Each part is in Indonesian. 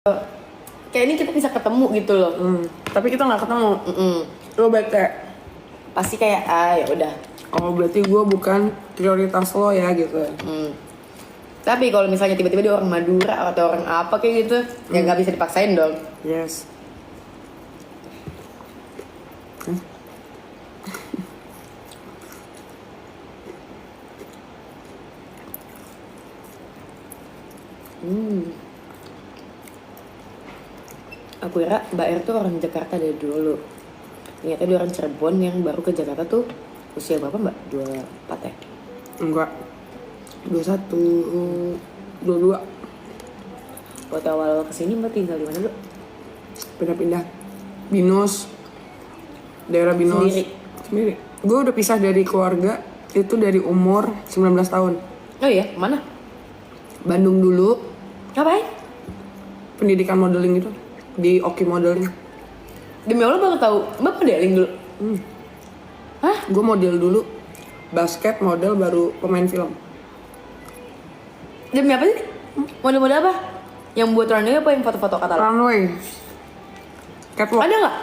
Kayak ini kita bisa ketemu gitu loh. Tapi kita nggak ketemu. Lo bete. Pasti kayak ya udah. Oh berarti gue bukan prioritas lo ya gitu. Tapi kalau misalnya tiba-tiba dia orang Madura atau orang apa kayak gitu, ya nggak bisa dipaksain dong. Yes. Aku kira Mbak Er tuh orang Jakarta dari dulu. Ternyata dia orang Cirebon yang baru ke Jakarta tuh usia berapa Mbak? 24 ya? Enggak. 21, 22. Waktu awal kesini Mbak tinggal di mana dulu? Pindah-pindah. Binus. Daerah Binus. Sendiri. Gue udah pisah dari keluarga itu dari umur 19 tahun. Oh iya, mana? Bandung dulu. Ngapain? Pendidikan modeling itu. Di Oki Modeling. Demi Allah baru tahu, Mbak modeling dulu? Hah? Gue model dulu. Basket, model, baru pemain film. Demi apa sih? Model-model apa? Yang buat runway apa yang foto-foto katalog? Runway. Catwalk. Ada nggak?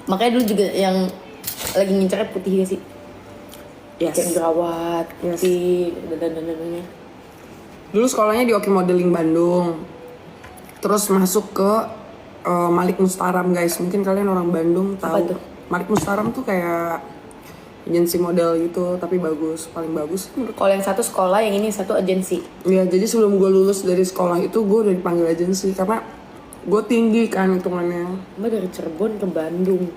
Makanya dulu juga yang lagi ngincernya putih gak sih? Yes. Kayak jerawat, putih, dan. Dulu sekolahnya di Oki Modeling Bandung. Terus masuk ke Malik Mustaram guys. Mungkin kalian orang Bandung tahu. Apa itu? Malik Mustaram tuh kayak agensi model gitu, tapi bagus, paling bagus. Kalau yang satu sekolah, yang ini satu agensi. Ya, jadi sebelum gue lulus dari sekolah itu gue udah dipanggil agensi karena gue tinggi kan hitungannya. Mbak dari Cirebon ke Bandung,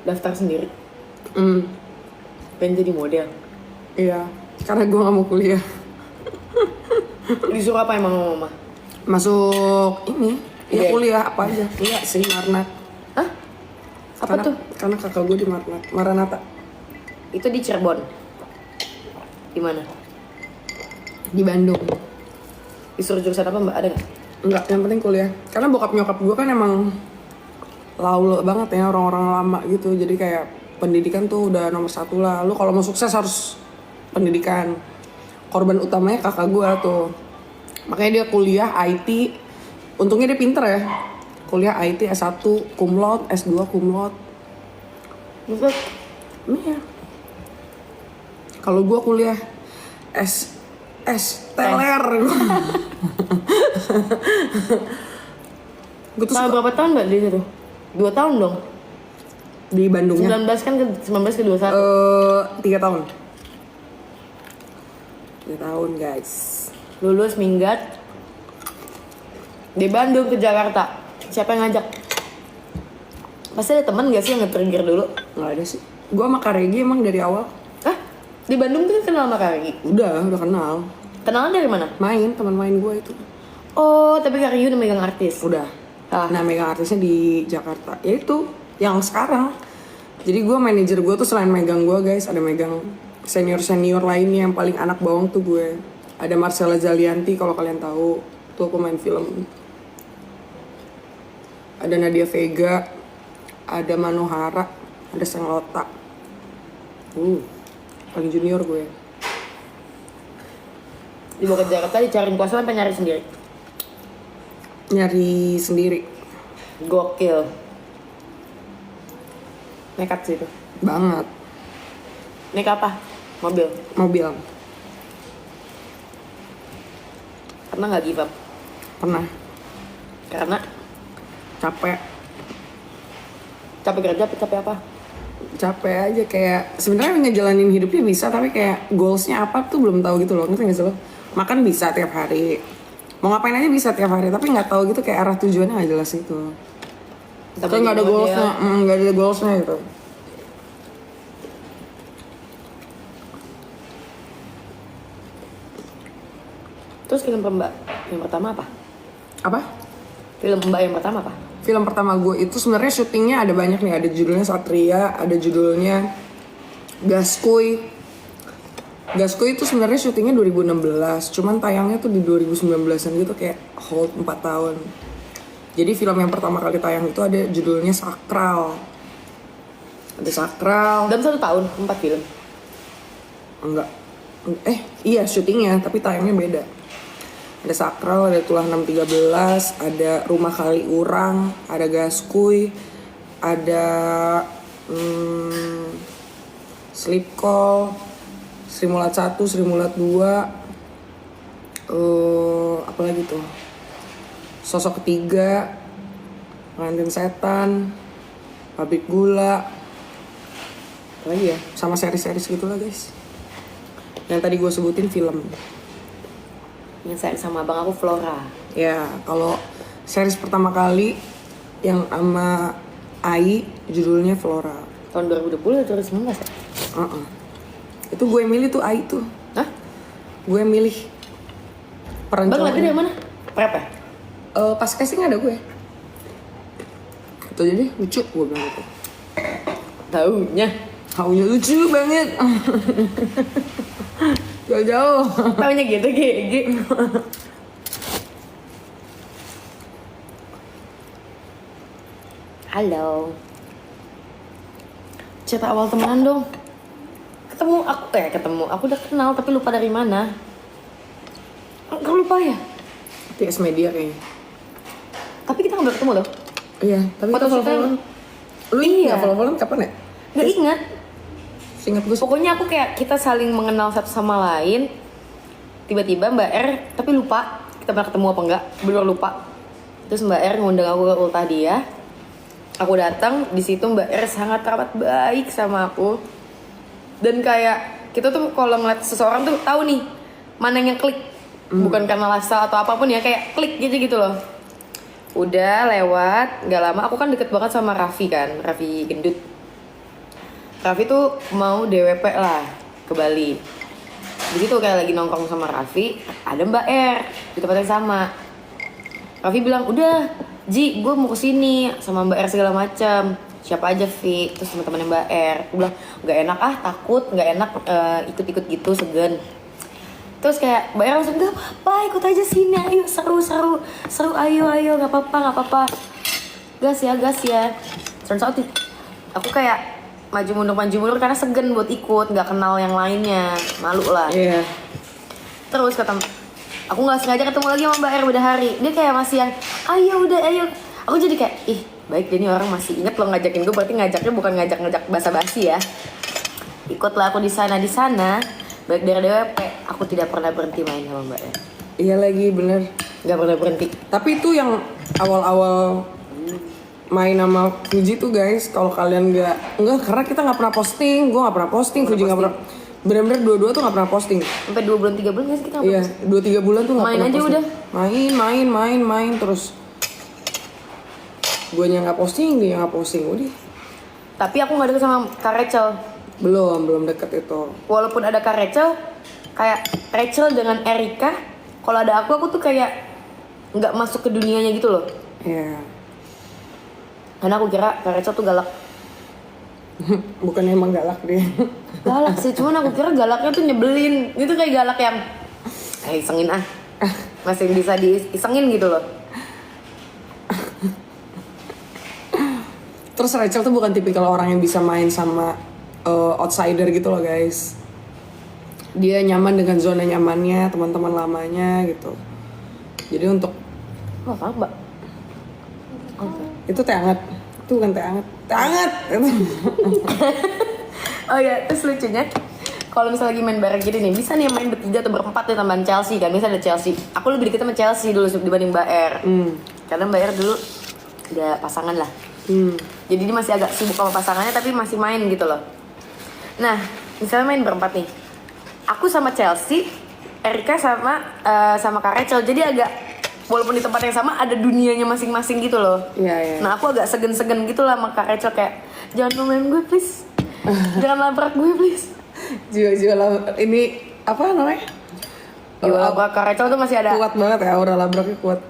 daftar sendiri, pengen jadi model. Iya, karena gue gak mau kuliah. Disuruh apa emang sama mama? Masuk ini, ya Iya. kuliah apa aja. Iya sih, Marnat. Hah? Apa Karena- tuh? Karena kakak gue di Maranatha. Itu di Cirebon. Di mana? Di Bandung. Disuruh jurusan apa Mbak? Ada nggak? Enggak, yang penting kuliah. Karena bokap nyokap gue kan emang laule banget ya, orang-orang lama gitu. Jadi kayak pendidikan tuh udah nomor satu lah. Lu kalau mau sukses harus pendidikan. Korban utamanya kakak gue tuh. Makanya dia kuliah IT. Untungnya dia pinter ya. Kuliah IT S1 cum laude, S2 cum laude. Terus Iya. Kalau gue kuliah teler. Gue tuh selama berapa tahun Mbak di situ? 2 tahun dong. di Bandungnya 19 kan ke 19 ke 21. 3 tahun. 3 tahun guys. Lulus minggat di Bandung ke Jakarta. Siapa yang ngajak? Pasti ada teman gak sih yang nge-trigger dulu? Nggak ada sih. Gue sama Kak Regi emang dari awal. Hah? Di Bandung tuh kan kenal sama Kak Regi? Udah kenal. Kenalan dari mana? Teman main gue itu. Oh, tapi Kak Regi udah megang artis. Udah. Ah. Nah, megang artisnya di Jakarta. Ya itu yang sekarang. Jadi gue manajer gue tuh selain megang gue guys, ada megang senior lainnya yang paling anak bawang tuh gue. Ada Marcella Zalianti kalau kalian tahu, tuh pemain film. Ada Nadia Vega, ada Manohara, ada Senglota. Paling junior gue. Dibawa ke Jakarta dicariin kuasa sampai nyari sendiri. Nyari sendiri. Gokil. Nekat sih itu. Banget. Naik apa? Mobil. Mobil. Pernah nggak give up? Pernah. Karena Capek. capek kerja, capek apa? Capek aja kayak sebenarnya ngejalanin hidupnya bisa, tapi kayak goalsnya apa tuh belum tahu gitu loh. Ngerti gak sih lo? Makan bisa tiap hari, mau ngapain aja bisa tiap hari, tapi nggak tahu gitu kayak arah tujuannya nggak jelas itu. Kayak nggak ada goalsnya, nggak ada goalsnya gitu. Terus film Mbak yang pertama apa? Apa? Film Mbak yang pertama apa? Film pertama gue itu sebenarnya syutingnya ada banyak nih, ada judulnya Satria, ada judulnya Gaskuy. Gaskuy itu sebenarnya syutingnya 2016, cuman tayangnya tuh di 2019an gitu, kayak hold 4 tahun. Jadi film yang pertama kali tayang itu ada judulnya Sakral. Ada Sakral. Dalam 1 tahun 4 film. Enggak. Iya syutingnya, tapi tayangnya beda. Ada Sakral, ada Tulah 613, ada Rumah Kali Urang, ada Gaskuy, ada Sleep Call, Sri Mulat 1, Sri Mulat 2, apa lagi tuh? Sosok Ketiga, Pengantin Setan, Pabrik Gula, apa lagi ya? Sama seri-seri gitu lah guys. Yang tadi gue sebutin film. Yang saya sama abang aku Flora. Ya, kalau series pertama kali yang sama Ai judulnya Flora. Tahun 2020 atau 2019 ya? Itu gue milih tuh Ai tuh. Hah? Gue milih peran Bang cowoknya. liatnya dari mana? Prep ya? Pas casting ada gue. Itu jadi lucu gue bilang gitu. Taunya. Haunya lucu banget. Jauh-jauh. Taunya gitu, GG. Halo. Cerita awal temenan dong. Ketemu. Aku udah kenal tapi lupa dari mana. Enggak lupa ya? TS Media kayaknya. Tapi kita nggak bertemu loh. Iya, tapi Foto kita follow-followan. Lu Iya. nggak follow-followan kapan ya? Gak ingat. Seingat gue Pokoknya aku kayak kita saling mengenal satu sama lain. Tiba-tiba Mbak R, tapi lupa kita pernah ketemu apa enggak, bener lupa. Terus Mbak R ngundang aku ke ultah dia. Aku datang, di situ Mbak R sangat teramat baik sama aku. Dan kayak kita tuh kalau ngeliat seseorang tuh tahu nih mana yang klik. Bukan karena lasal atau apapun ya, kayak klik gitu loh. Udah lewat, nggak lama aku kan deket banget sama Raffi kan, Raffi gendut. Raffi tuh mau DWP lah ke Bali. Begitu kayak lagi nongkrong sama Raffi, ada Mbak R di tempat yang sama. Raffi bilang, udah Ji, gue mau kesini sama Mbak R segala macam. Siapa aja Vi, terus teman-temannya Mbak R. Aku bilang, nggak enak takut, nggak enak ikut-ikut gitu, segen. Terus kayak Mbak R langsung, gak apa-apa, ikut aja sini, ayo seru, ayo, nggak apa-apa. Gas ya. Turns out aku kayak maju mundur karena segen buat ikut, nggak kenal yang lainnya, malu lah. Iya. Terus aku nggak sengaja ketemu lagi sama Mbak R beda hari. Dia kayak masih yang ayo. Aku jadi kayak baik dia nih orang masih inget lo ngajakin gue, berarti ngajaknya bukan ngajak basa-basi ya. Ikutlah aku di sana. Baik dari DWP, aku tidak pernah berhenti main sama Mbak R. Iya lagi bener. Nggak pernah berhenti. Tapi itu yang awal-awal main sama Fuji tuh guys, kalau kalian enggak karena kita nggak pernah posting, gue nggak pernah posting, Fuji nggak pernah, bener-bener dua-dua tuh nggak pernah posting. Sampai 2 bulan 3 bulan nggak sih kita nggak Iya, posting? 2-3 bulan tuh nggak Main pernah aja posting. udah. Main terus. Gue nggak posting, dia nggak posting, udah. Tapi aku nggak deket sama Kak Rachel. Belum deket itu. Walaupun ada Kak Rachel, kayak Rachel dengan Erika, kalau ada aku tuh kayak nggak masuk ke dunianya gitu loh. Iya. Karena aku kira Kak Rachel tuh galak. Bukannya emang galak dia. Galak sih, cuman aku kira galaknya tuh nyebelin. Itu kayak galak yang isengin masih bisa diisengin gitu loh. Terus Rachel tuh bukan tipikal orang yang bisa main sama outsider gitu loh guys. Dia nyaman dengan zona nyamannya, teman-teman lamanya gitu. Jadi untuk Apa mbak? Oke. itu teh hangat. Itu bukan teh hangat. Teh hangat. Oh ya, terus lucunya kalau misalnya lagi main bareng gini nih, bisa nih main bertiga atau berempat nih tambahan Chelsea kan. Misalnya ada Chelsea. Aku lebih deket sama Chelsea dulu dibanding Mbak R. Karena Mbak R dulu ada pasangan lah. Jadi dia masih agak sibuk sama pasangannya tapi masih main gitu loh. Nah, misalnya main berempat nih. Aku sama Chelsea, Erika sama Kak Rachel. Jadi agak walaupun di tempat yang sama ada dunianya masing-masing gitu loh. Iya. Nah, aku agak segen-segen gitu lah sama Kak Rachel kayak jangan ngomelin gue please. Jangan labrak gue please. Jiwa-jiwa ini apa namanya? Jiwa labrak Kak Rachel tuh masih ada. Kuat banget ya, aura labraknya kuat.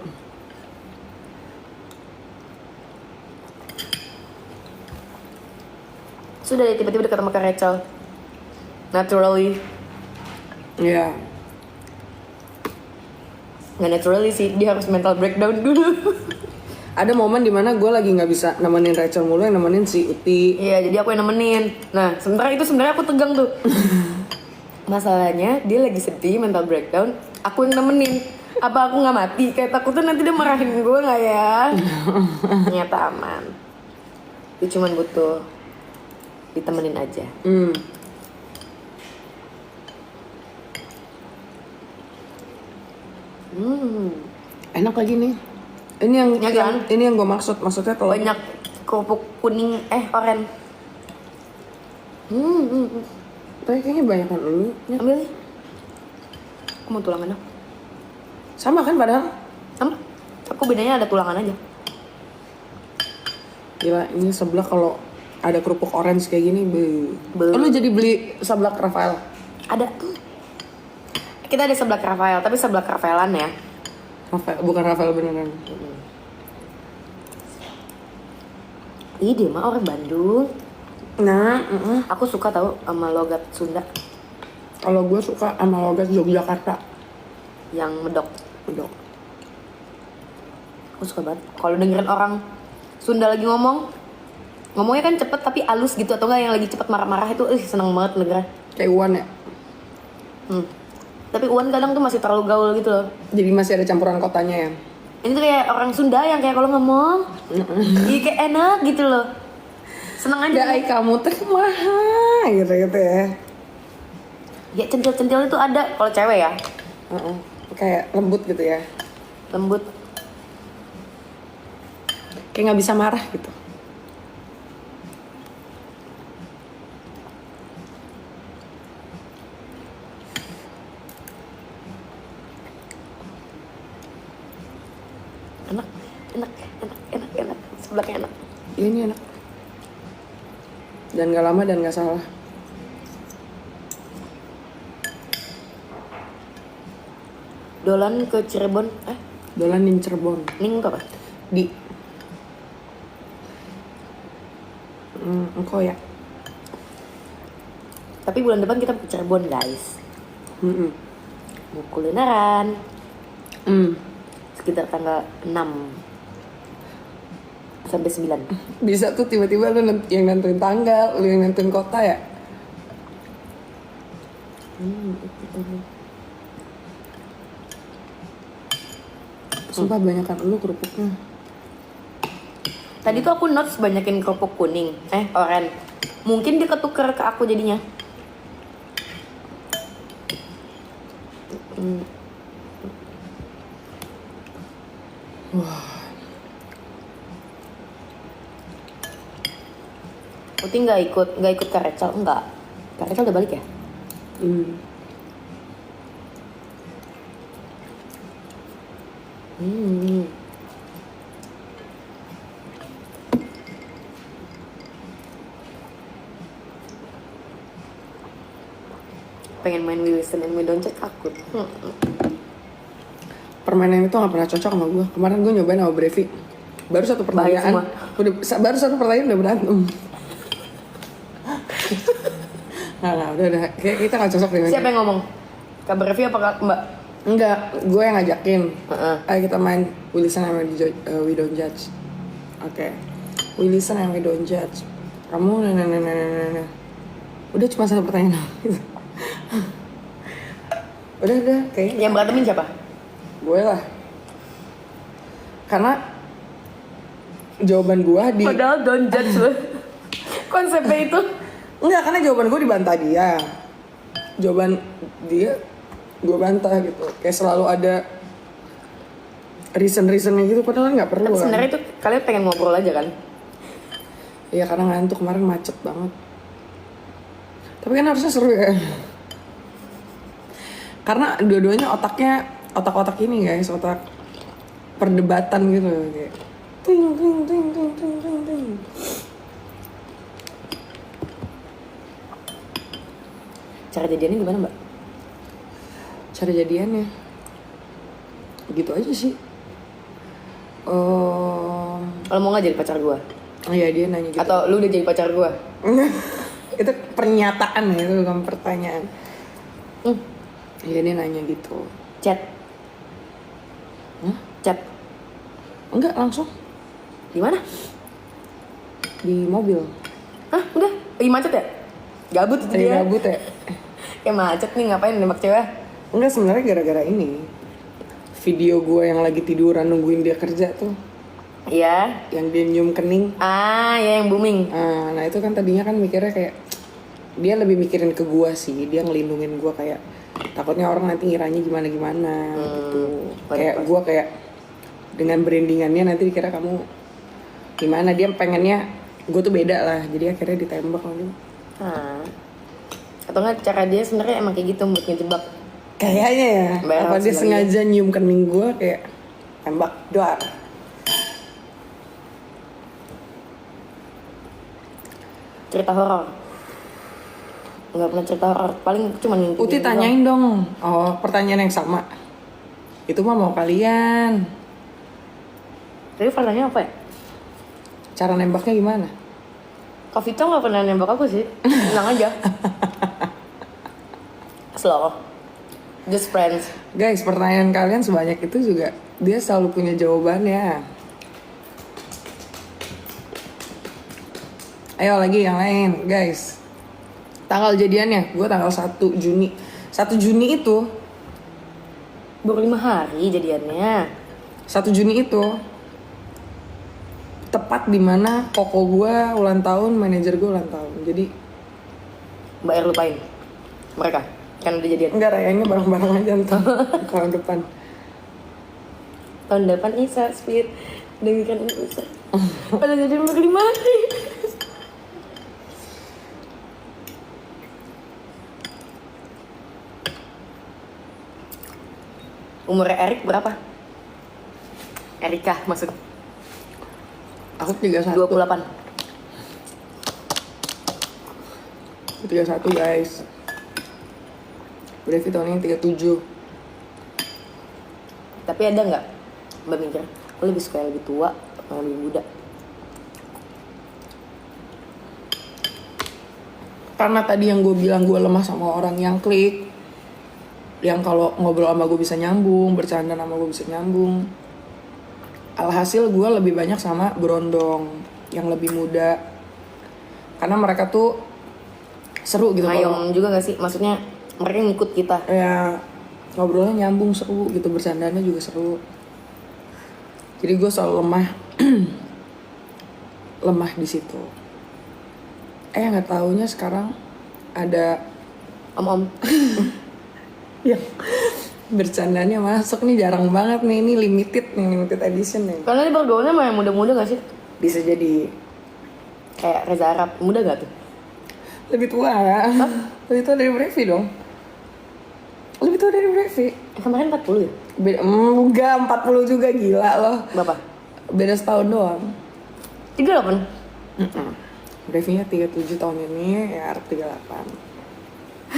Sudah deh tiba-tiba dekat sama Kak Rachel. Naturally. Iya. Nggak naturally sih, dia harus mental breakdown dulu. Ada momen dimana gue lagi nggak bisa nemenin Rachel mulu, yang nemenin si Uti. Iya, jadi aku yang nemenin. Nah, sementara aku tegang tuh. Masalahnya dia lagi sedih, mental breakdown. Aku yang nemenin. Apa aku nggak mati? Kayak takutnya nanti dia marahin gue nggak ya? Ternyata aman. Dia cuman butuh ditemenin aja. Enak lagi nih. Ini yang, Ya kan? ini yang gue maksudnya kalau Banyak kerupuk kuning, oren. tapi kayaknya banyak kan lu. Ya. Ambil nih. Aku mau tulangan dong. Sama kan padahal. Sama. Aku bedanya ada tulangan aja. Gila, ini seblak kalau ada kerupuk orange kayak gini, Be. Lu jadi beli seblak Rafael? Ada. Kita ada seblak Rafael, tapi seblak Rafaelan ya. Rafael, bukan Rafael beneran. Ih, dia mah orang Bandung. Nah, Aku suka tahu sama logat Sunda kalau gue suka sama logat Yogyakarta. yang medok. Udah. Aku suka banget. Kalau dengerin orang Sunda lagi ngomongnya kan cepet tapi halus gitu, atau enggak yang lagi cepet marah-marah itu, seneng banget dengerin. Kayak Uwan ya. Tapi Uwan kadang tuh masih terlalu gaul gitu loh. Jadi masih ada campuran kotanya ya. Ini tuh kayak orang Sunda yang kayak kalau ngomong, iya kayak enak gitu loh. Seneng aja. Dai kamu teh kumaha gitu ya. Ya centil-centil itu ada kalau cewek ya. Kayak lembut gitu ya. Lembut. Kayak nggak bisa marah gitu. Enak. Sebelaknya enak. Iya, ini enak. Dan gak lama dan gak salah. Dolan ke Cirebon, Dolan di Cirebon. Ning tuh apa? Di engkau ya. Tapi bulan depan kita ke Cirebon guys. Mau kulineran. Sekitar tanggal 6 sampai 9. Bisa tuh tiba-tiba lu yang nentuin tanggal, lu yang nentuin kota ya. Sumpah banyakan lu kerupuknya. Tadi tuh aku notes banyakin kerupuk kuning, oren. Mungkin dia ketuker ke aku jadinya. Uti nggak ikut Karecel, enggak. Karecel udah balik ya? Pengen main We Listen and We Don't Chat, takut. Permainan itu gak pernah cocok sama gue. Kemarin gue nyobain sama Brevi. Baru satu pertanyaan. Baru satu pertanyaan udah berantem. Nggak, udah. Kayak kita gak cocok deh. Siapa yang ngomong? Kak Brevi apa Kak Mbak? Enggak, gue yang ngajakin. Ayo kita main We Listen and We Don't Judge. Oke. We Listen and We Don't Judge. Kamu nah. Udah cuma satu pertanyaan. udah kayaknya. Yang berantemin siapa? Gue lah. Karena jawaban gue di... Padahal don't judge loh. Konsepnya itu. Enggak, karena jawaban gue dibantah dia. Jawaban dia gue bantah gitu. Kayak selalu ada reason-reasonnya gitu, padahal nggak perlu. Tapi sebenarnya itu kalian pengen ngobrol aja kan? Iya, karena ngantuk kemarin macet banget. Tapi kan harusnya seru ya. Karena dua-duanya otak-otak ini guys, otak perdebatan gitu kayak ting. Cara jadiannya gimana Mbak? Cara jadiannya gitu aja sih. Kalau mau nggak jadi pacar gua? Oh iya, dia nanya gitu. Atau lu udah jadi pacar gua? Itu pernyataan ya, itu bukan pertanyaan. Iya, dia nanya gitu. Chat. Chat. Enggak, langsung Di mana? di mobil. Hah, udah? Lagi macet ya? Gabut itu Tadi dia. gabut ya. Kayak macet nih, ngapain nembak cewek? Enggak, sebenarnya gara-gara ini video gue yang lagi tiduran nungguin dia kerja tuh, Iya. yang dia nyium kening. Ah, ya yang booming. Nah itu kan tadinya kan mikirnya kayak dia lebih mikirin ke gue sih, dia ngelindungin gue kayak takutnya orang nanti ngiranya gimana gitu. Kayak gue kayak dengan brandingannya nanti dikira kamu gimana, dia pengennya gue tuh beda lah, jadi akhirnya ditembak lagi. Atau nggak cara dia sebenarnya emang kayak gitu buat ngejebak. Kayaknya ya, Bayar apa dia harus sengaja nyium kening gue kayak tembak doar. Cerita horor. Nggak pernah cerita horor, paling cuma ngintip. Uti tanyain dong. Oh, pertanyaan yang sama. Itu mah mau kalian. Tapi pertanyaannya apa ya? Cara nembaknya gimana? Kak Vito nggak pernah nembak aku sih, tenang aja. Slow, just friends. Guys, pertanyaan kalian sebanyak itu juga dia selalu punya jawabannya. Ayo lagi yang lain, guys. Tanggal jadiannya, gue tanggal 1 Juni. 1 Juni itu, Baru 5 hari jadiannya. 1 Juni itu tepat dimana koko gue ulang tahun, manajer gue ulang tahun. Jadi Mbak R lupain mereka kan udah jadian. enggak, rayanya bareng-bareng aja ntar tahun depan. Tahun depan Isa speed demikian Isa. Pada jadian baru 5 hari. Umurnya Erik berapa? Erika maksud. Aku 31. 28. 31 guys. Brevi tahun ini 37. Tapi ada nggak Mbak mikir, aku lebih suka yang lebih tua atau yang lebih muda? Karena tadi yang gue bilang gue lemah sama orang yang klik, yang kalau ngobrol sama gue bisa nyambung, bercanda sama gue bisa nyambung. Alhasil gue lebih banyak sama berondong yang lebih muda. Karena mereka tuh seru gitu. Ngayong juga nggak sih? Maksudnya mereka ngikut kita. Ya ngobrolnya nyambung, seru gitu, bercandanya juga seru. Jadi gue selalu lemah lemah di situ. Nggak taunya sekarang ada Om-om. yang bercandanya masuk nih, jarang banget nih, ini limited edition nih. Karena dia bergaulnya sama yang muda-muda gak sih? Bisa jadi Kayak Reza Arab, muda gak tuh? lebih tua. Lebih tua dari Brevi dong. Lebih tua dari Brevi. Kemarin 40 ya? Enggak, 40 juga, gila loh. Berapa? Beda setahun doang. 38? Brevinya 37 tahun ini, ya Arab 38.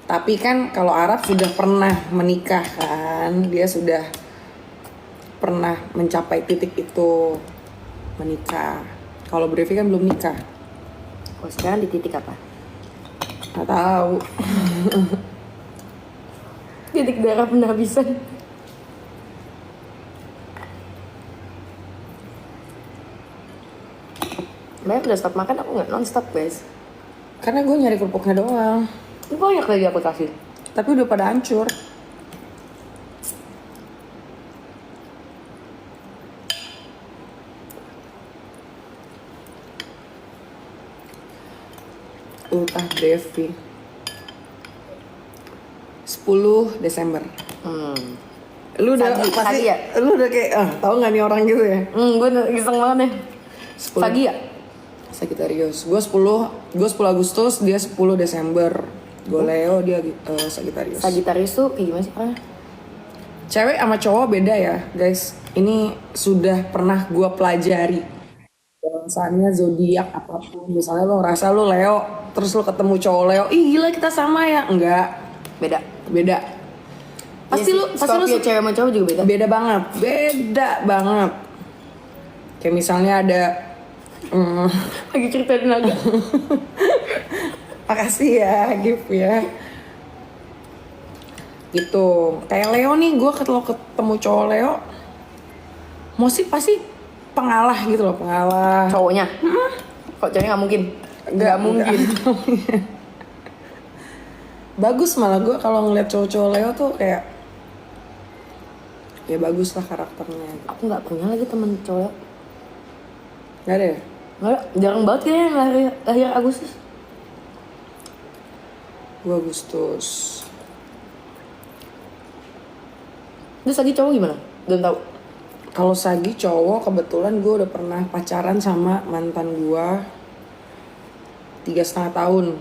Tapi kan kalau Arab sudah pernah menikah kan, dia sudah pernah mencapai titik itu, menikah. Kalau Brevi kan belum nikah. Oh sekarang di titik apa? Nggak tahu. Titik darah penghabisan. Mbak udah stop makan, aku nggak non-stop guys. Karena gue nyari kerupuknya doang. Ini banyak lagi aplikasi. Tapi udah pada hancur. Ultah Brevi 10 Desember. Lu udah Sagi, pasti Sagi ya? Lu udah kayak tahu nggak nih orang gitu ya? Gue iseng banget nih. 10. Sagi ya? Sagittarius. Gue 10 Agustus, dia 10 Desember. Gue Leo, dia Sagittarius. Sagittarius tuh kayak gimana sih? Cewek sama cowok beda ya, guys. Ini sudah pernah gue pelajari. Misalnya zodiak apapun, misalnya lo ngerasa lo Leo, terus lo ketemu cowok Leo, ih gila kita sama ya? Enggak, Beda. Pasti Iya lu sih, Scorpio cewek sama cowok juga beda. beda banget. Kayak misalnya ada Lagi ceritain naga. makasih ya, gift ya. Gitu. Kayak Leo nih, gue kalau ketemu cowok Leo, pasti pengalah gitu loh, pengalah. Cowoknya? Kok ceweknya nggak mungkin? Nggak mungkin. Bagus malah gue kalau ngeliat cowok-cowok Leo tuh kayak ya bagus lah karakternya. Aku nggak punya lagi temen cowok. Nggak ada ya? Nggak ada, jarang banget kayaknya yang lahir Agustus. Gue Agustus. Terus lagi cowok gimana? Belum tahu. Kalau Sagi cowok, kebetulan gue udah pernah pacaran sama mantan gue 3,5 tahun.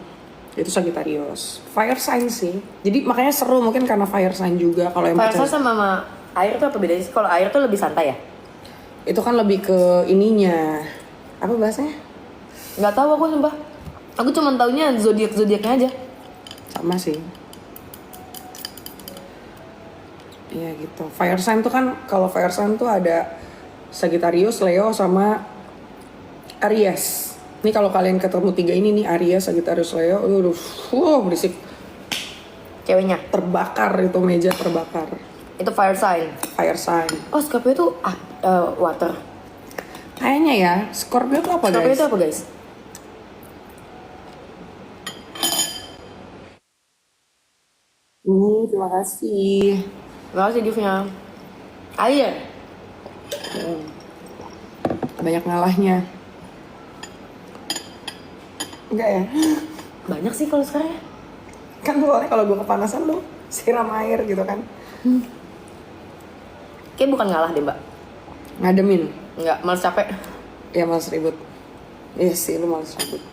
Itu Sagittarius. Fire sign sih. Jadi makanya seru mungkin karena fire sign juga. Kalau yang Fire pacaran sign sama air tuh apa bedanya sih? Kalau air tuh lebih santai ya? itu kan lebih ke ininya. Apa bahasanya? Nggak tahu aku sumpah. Aku cuma taunya zodiaknya aja. Sama sih. Iya gitu. Fire sign tuh kan kalau fire sign tuh ada Sagittarius, Leo sama Aries. Ini kalau kalian ketemu 3 ini nih Aries, Sagittarius, Leo, berisik. Ceweknya. Terbakar itu meja terbakar. Itu fire sign. Fire sign. Oh, Scorpio itu water. Kayaknya ya, Scorpio tuh apa Scorpio guys? itu apa guys? Terima kasih. Nggak sih giftnya. Air. Banyak ngalahnya. Enggak ya? Banyak sih kalau sekarang ya. Kan soalnya kalau gue kepanasan lu siram air gitu kan. Kayak bukan ngalah deh mbak. Ngademin. Nggak, malas capek. Ya males ribut. Iya sih lu males ribut.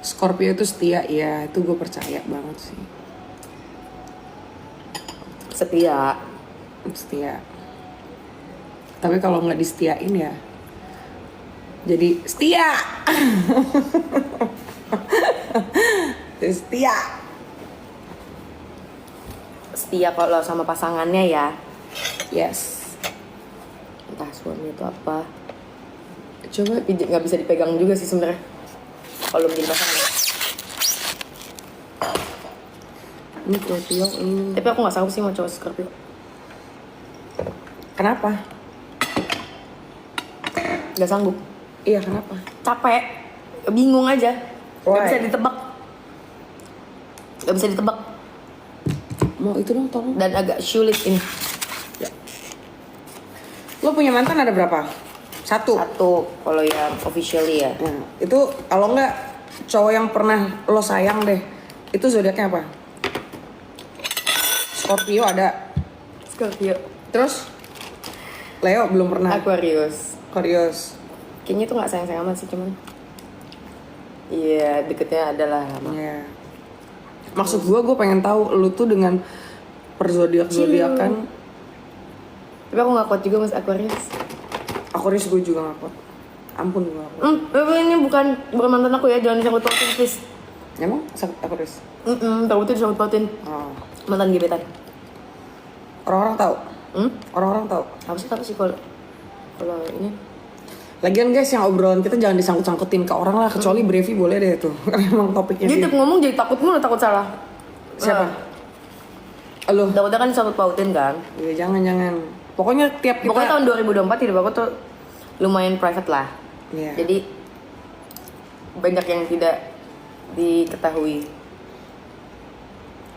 Scorpio itu setia, ya itu gue percaya banget sih. Setia. Setia. Tapi kalau nggak disetiain ya jadi setia. Jadi setia. Setia kalau sama pasangannya ya. Yes. Entah suami itu apa. Coba Tapi nggak bisa dipegang juga sih sebenarnya. Kalau menjadi pasangan. ini Scorpio ini. Tapi aku nggak sanggup sih mau cowok Scorpio. Kenapa? Nggak sanggup. Iya kenapa? Capek. Bingung aja. Nggak Why? bisa ditebak. Nggak bisa ditebak. Mau itu dong tolong. Dan agak sulit ini. Lo punya mantan ada berapa? Satu. Kalau yang officially ya. Nah, itu kalau nggak cowok yang pernah lo sayang deh, itu zodiaknya apa? Scorpio ada. Scorpio. Terus Leo belum pernah. Aquarius. Aquarius. Kayaknya itu nggak sayang-sayang amat sih cuman. Iya deketnya adalah lama. Iya. Maksud gue pengen tahu lu tuh dengan perzodiakan. Tapi aku nggak kuat juga mas Aquarius. Aquarius gue juga gak kuat. Ampun gue. Tapi ini bukan mantan aku ya, jangan disangkut pautin please. Emang Aquarius? Takutnya disangkut pautin. Oh. Mantan gebetan. Orang-orang tahu. Orang-orang tahu. Apa sih kalau ini? Lagian guys yang obrolan kita jangan disangkut-sangkutin ke orang lah, kecuali Brevi boleh deh tuh. Karena emang topiknya Dia dia. tiap ngomong jadi takut mulu, takut salah. Siapa? Lo? Takutnya kan disangkut pautin kan. Ya jangan. Pokoknya tiap kita. Pokoknya tahun 2024 hidup aku tuh lumayan private lah. Iya. Jadi banyak yang tidak diketahui.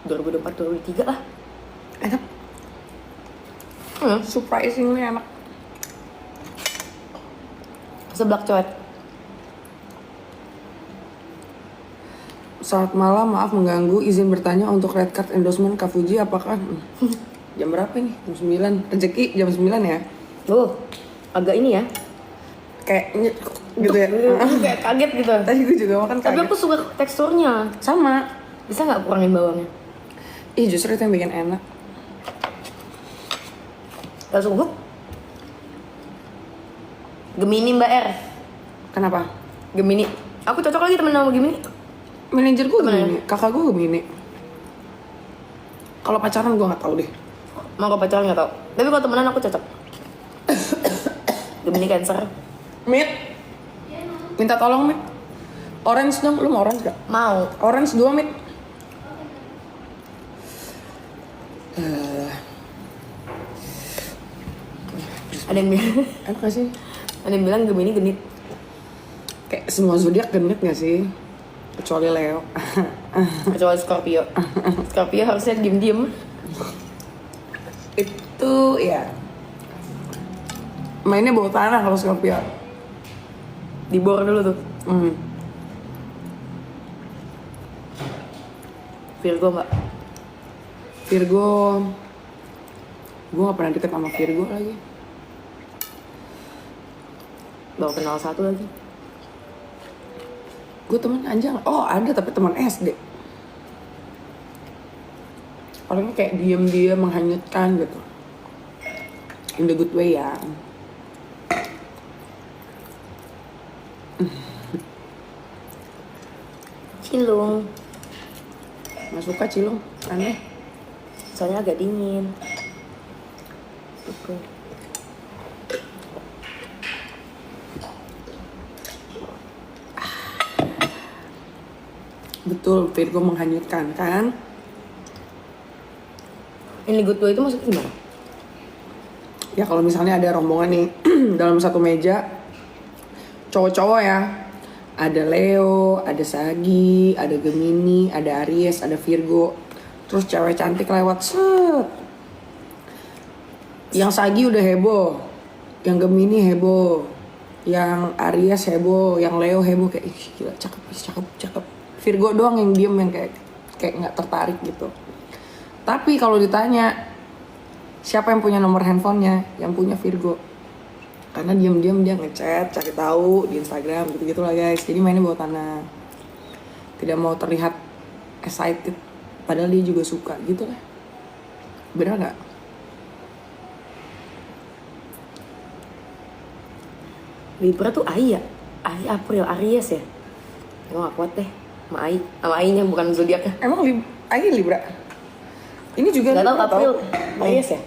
2024, 2023 lah. Enak. Surprisingly enak. Seblak coet. Selamat malam, maaf mengganggu. Izin bertanya untuk red card endorsement Kak Fuji apakah jam berapa nih? Jam 9. Rezeki jam 9 ya? Agak ini ya. Kayak gitu ya. Kayak kaget gitu. Tadi gue juga makan Tapi kaget. aku suka teksturnya. Sama. Bisa nggak kurangin bawangnya? Ih justru itu yang bikin enak. Langsung Gemini Mbak R. Kenapa? Gemini. Aku cocok lagi temen sama Gemini. Manajer gue Temen Gemini, kakak gue Gemini. Kalau pacaran gue nggak tahu deh. Mau ke pacaran nggak tau. Tapi kalau temenan aku cocok. Gemini Cancer. Mit, minta tolong Mit. Orange dong, lu mau orange gak? Mau. Orange 2 Mit. Ada yang bilang, Enak gak sih? ada yang bilang Gemini genit. Kayak semua zodiak genit gak sih? kecuali Leo. Kecuali Scorpio. Scorpio harusnya diem-diem. Itu ya mainnya bawah tanah kalau Scorpio. Dibor dulu tuh. Virgo mbak. Virgo, gue gak pernah deket sama Virgo lagi. Baru kenal satu lagi. Gue temen aja, oh ada tapi teman SD. Orangnya kayak diam-diam menghanyutkan gitu. In the good way ya. Cilung. Gak suka Cilung, aneh. Soalnya agak dingin. Oke. Betul, Virgo menghanyutkan kan. Ini good way itu maksudnya gimana? Ya kalau misalnya ada rombongan nih dalam satu meja, cowok-cowok ya, ada Leo, ada Sagi, ada Gemini, ada Aries, ada Virgo, terus cewek cantik lewat set. Yang Sagi udah heboh, yang Gemini heboh, yang Aries heboh, yang Leo heboh, kayak ih gila cakep, cakep. Virgo doang yang diem, yang kayak nggak tertarik gitu. Tapi kalau ditanya siapa yang punya nomor handphonenya, yang punya Virgo. Karena diam-diam dia ngechat, cari tahu di Instagram gitu-gitu lah guys. Jadi mainnya bawah tanah. Tidak mau terlihat excited, padahal dia juga suka gitu lah. Bener nggak? Libra tuh Ai ya? Ai April, Aries ya? Gue gak kuat deh sama Ai. Sama Ai-nya bukan zodiaknya. Emang Ai Libra? Ini juga Gak tau Libra, April, Aries ya?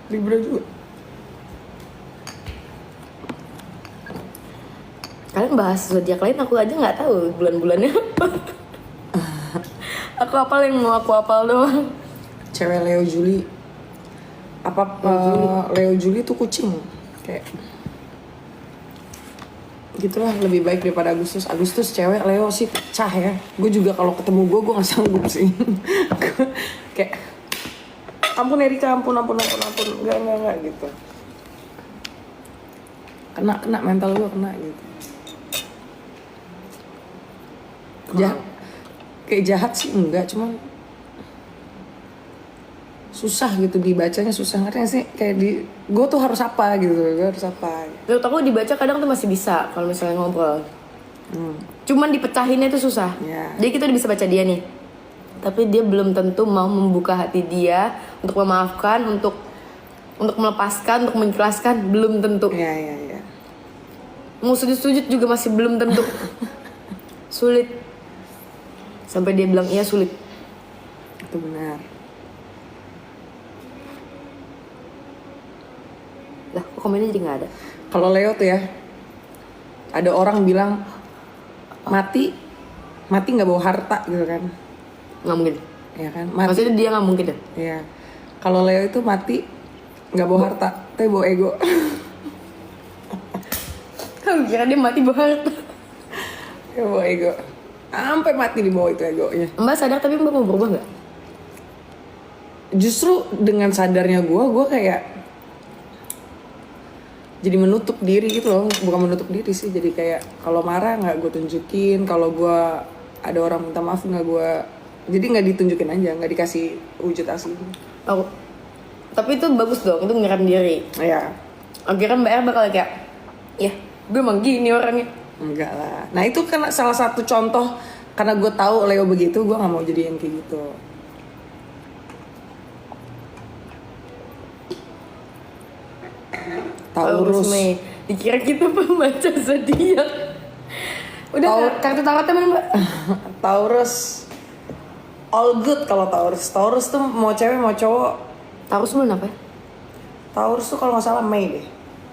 Libra juga. Kalian bahas zodiak lain, aku aja nggak tahu bulan-bulannya apa. Aku hafal yang mau aku hafal doang. Cewek Leo Juli. Leo Juli tuh kucing. Kayak gitulah, lebih baik daripada Agustus. Agustus cewek, Leo sih pecah ya. Gue juga kalau ketemu gue nggak sanggup sih. Kayak ampun Erika, ampun enggak gitu. Kena mental gue kena gitu. Kayak jahat sih enggak, cuman susah gitu dibacanya, susah, ngerti gak sih? Kayak gue tuh harus apa gitu, gue harus apa. Menurut aku dibaca kadang tuh masih bisa kalau misalnya ngobrol. Cuman dipecahinnya tuh susah. Ya. Jadi kita udah bisa baca dia nih, tapi dia belum tentu mau membuka hati dia untuk memaafkan, untuk melepaskan, untuk mengikhlaskan, belum tentu. Ya. Mau sujud juga masih belum tentu. Sulit. Sampai dia bilang iya sulit. Itu benar. Lah, kok komennya jadi nggak ada? Kalau Leo tuh ya, ada orang bilang mati nggak bawa harta gitu kan? Nggak mungkin. Ya kan? Maksudnya dia nggak mungkin deh. Iya. Kalau Leo itu mati nggak bawa harta, tapi bawa ego. Kamu kira dia mati bawa harta? Ya bawa ego. Sampai mati di bawah itu egonya. Mbak sadar tapi Mbak mau berubah nggak? Justru dengan sadarnya gue kayak jadi menutup diri gitu loh. Bukan menutup diri sih, jadi kayak kalau marah nggak gue tunjukin, kalau gue ada orang minta maaf nggak gue, jadi nggak ditunjukin aja, nggak dikasih wujud asli. Oh, tapi itu bagus dong, itu ngerem diri. Iya. Akhirnya Mbak R bakal kayak, ya gue emang gini orangnya. Enggak lah. Nah itu kan salah satu contoh, karena gue tahu Leo begitu, gue nggak mau jadi yang kayak gitu. Taurus. Mei. Dikira kita pembaca zodiak. Udah kartu tarotnya mana Mbak? Taurus. All good kalau Taurus. Taurus tuh mau cewek mau cowok. Taurus bulan apa ya? Taurus tuh kalau nggak salah Mei deh.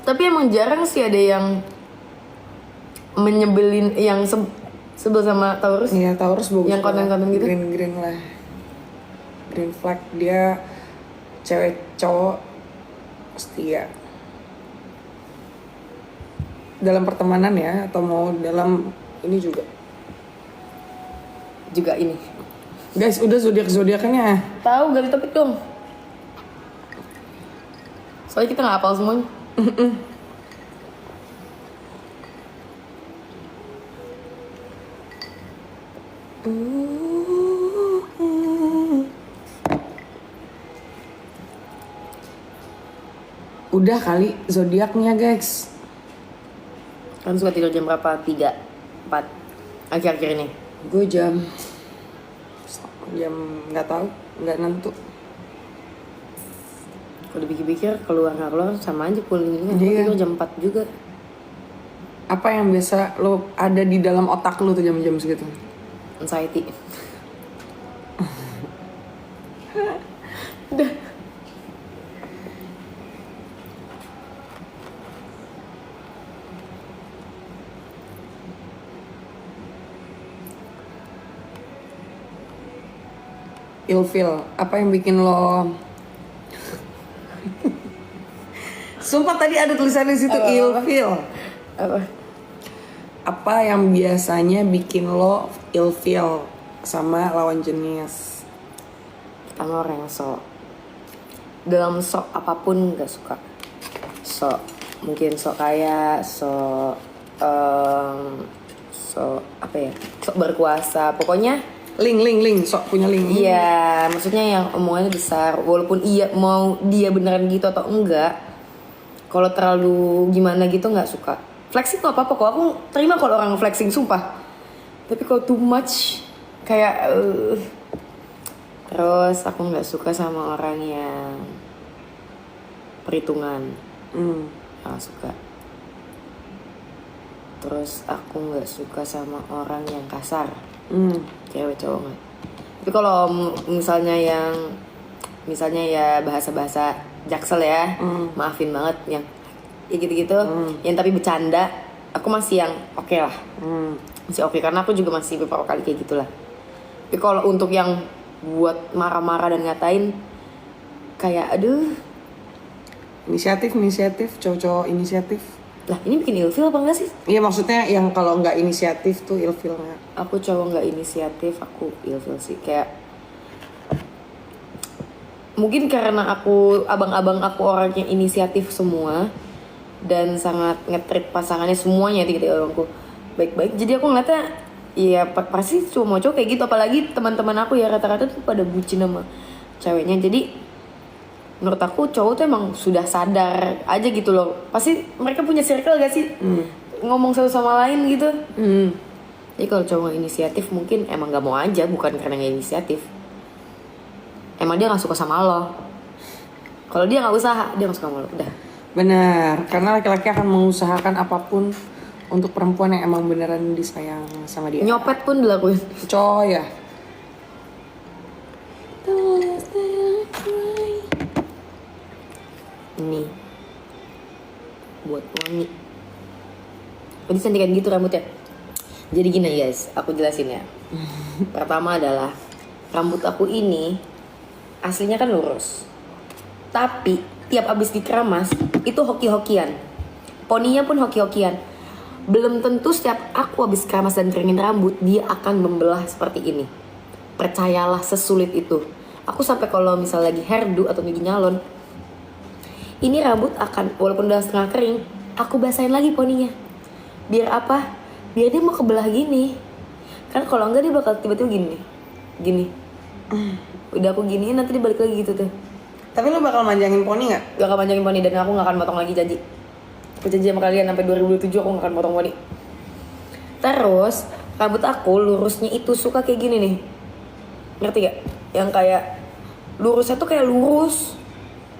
Tapi emang jarang sih ada yang menyebelin, yang sebel sama Taurus. Iya Taurus bagus. Yang konten-konten gitu. Green lah. Green flag, dia cewek cowok setia. dalam pertemanan ya, atau mau dalam ini juga? Juga ini. Guys, udah zodiak-zodiakannya. Tahu ganti topik dong. Soalnya kita nggak hafal semuanya. Udah kali zodiaknya guys. Kan suka tidur jam berapa? 3, 4 akhir-akhir ini. Gue jam nggak tahu, nggak nentu. Kalau dipikir-pikir keluar nggak keluar sama aja pulangnya. Iya. Tidur jam 4 juga. Apa yang biasa lo ada di dalam otak lo tuh jam-jam segitu? Anxiety. Udah. Ilfil, apa yang bikin lo? Sumpah tadi ada tulisan di situ ilfil. Apa? Apa yang biasanya bikin lo ilfil sama lawan jenis? Pertama orang yang sok. Dalam sok apapun nggak suka. Sok mungkin sok kaya, sok sok apa ya? Sok berkuasa. Pokoknya Link, sok punya link. iya, maksudnya yang omongannya besar, walaupun iya mau dia beneran gitu atau enggak. Kalau terlalu gimana gitu nggak suka. Flexing tuh apa-apa kok, aku terima kalau orang flexing sumpah. Tapi kalau too much kayak terus aku nggak suka sama orang yang perhitungan, nggak suka. Terus aku nggak suka sama orang yang kasar. Cewek cowok nggak. Tapi kalau misalnya ya bahasa-bahasa jaksel ya, maafin banget yang ya gitu-gitu, yang tapi bercanda, aku masih yang oke lah, masih oke karena aku juga masih beberapa kali kayak gitulah. Tapi kalau untuk yang buat marah-marah dan ngatain, kayak aduh, Inisiatif, cowok-cowok inisiatif. lah ini bikin ilfil apa enggak sih? Iya maksudnya yang kalau nggak inisiatif tuh ilfilnya. Aku cowok nggak inisiatif, aku ilfil sih. Kayak mungkin karena abang-abang aku orangnya inisiatif semua dan sangat nge-treat pasangannya semuanya gitu abangku baik-baik. Jadi aku ngeliatnya ya pasti semua cowok kayak gitu, apalagi teman-teman aku ya rata-rata tuh pada bucin sama ceweknya. Jadi menurut aku cowok tuh emang sudah sadar aja gitu loh. Pasti mereka punya circle gak sih? Ngomong satu sama lain gitu. Jadi kalau cowok gak inisiatif mungkin emang gak mau aja, bukan karena gak inisiatif. Emang dia gak suka sama lo. Kalau dia gak usaha, dia gak suka sama lo. Udah. Benar, karena laki-laki akan mengusahakan apapun untuk perempuan yang emang beneran disayang sama dia. Nyopet pun dilakuin. Coy ya. Ini buat wangi. Jadi cantikan gitu rambutnya. Jadi gini guys, aku jelasin ya. Pertama adalah rambut aku ini aslinya kan lurus, tapi tiap abis dikeramas itu hoki-hokian. Poninya pun hoki-hokian. Belum tentu setiap aku abis keramas dan keringin rambut dia akan membelah seperti ini. Percayalah, sesulit itu. Aku sampai kalau misal lagi hairdo atau lagi nyalon, ini rambut akan, walaupun udah setengah kering, aku basahin lagi poninya. Biar apa? Biar dia mau kebelah gini. Kan kalau enggak dia bakal tiba-tiba gini. Udah aku giniin nanti dia balik lagi gitu tuh. Tapi lo bakal manjangin poni nggak? Gak akan panjangin poni dan aku gak akan potong lagi, janji. Aku janji sama kalian sampai 2027 aku gak akan potong poni. Terus rambut aku lurusnya itu suka kayak gini nih. Ngerti gak? Yang kayak lurusnya tuh kayak lurus,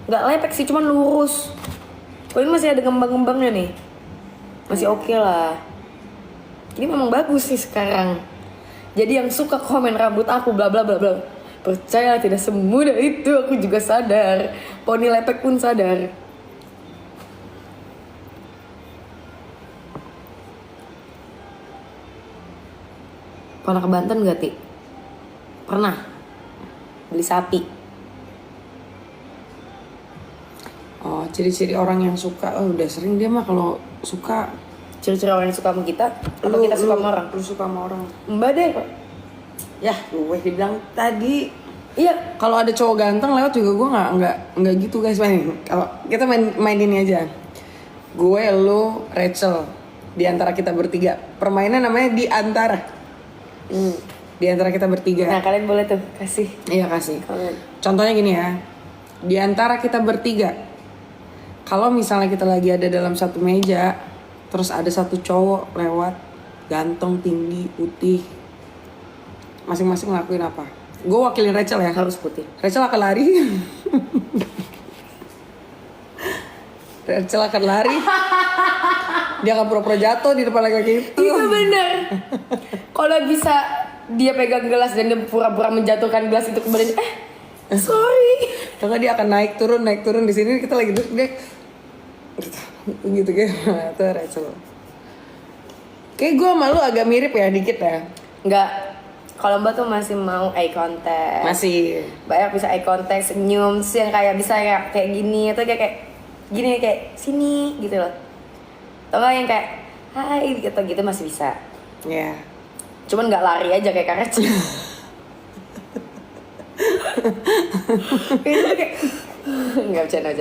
gak lepek sih, cuman lurus. Ini masih ada ngembang-ngembangnya nih. Masih oke lah. Ini memang bagus sih sekarang. Jadi yang suka komen rambut aku bla bla bla bla, percaya tidak semudah itu, aku juga sadar. Poni lepek pun sadar. Pernah ke Banten gak, Ti? Pernah. Beli sapi. Oh, ciri-ciri orang yang suka, oh udah sering dia mah kalau suka ciri-ciri orang yang suka sama kita, apa kita suka sama orang? Lu suka sama orang. Mbak deh kok. Ya, gue dibilang tadi. Iya. Kalau ada cowok ganteng lewat juga gue nggak gitu guys. Kalau kita main ini aja. Gue, lu, Rachel, di antara kita bertiga. Permainan namanya di antara. Di antara kita bertiga. Nah kalian boleh tuh kasih. Iya kasih. Kalian. Contohnya gini ya. Di antara kita bertiga. Kalau misalnya kita lagi ada dalam satu meja, terus ada satu cowok lewat, ganteng, tinggi, putih. Masing-masing ngelakuin apa? Gue wakilin Rachel ya. Harus putih. Rachel akan lari. Rachel akan lari. Dia akan pura-pura jatuh di depan laki-laki itu. Itu bener. Kalau bisa dia pegang gelas dan dia pura-pura menjatuhkan gelas itu ke badannya. Sorry. Karena dia akan naik turun di sini kita lagi duduk dia gitu kayak itu Rachel. Kayak gue malu agak mirip ya dikit ya. Enggak. Kalau Mbak tuh masih mau eye contact. Masih. Banyak bisa eye contact, senyum, terus yang kayak bisa kayak gini atau kayak gini kayak sini gitu loh. Atau nggak yang kayak hai gitu masih bisa. Ya. Yeah. Cuman nggak lari aja kayak Karaci. Itu kayak nggak bercanda.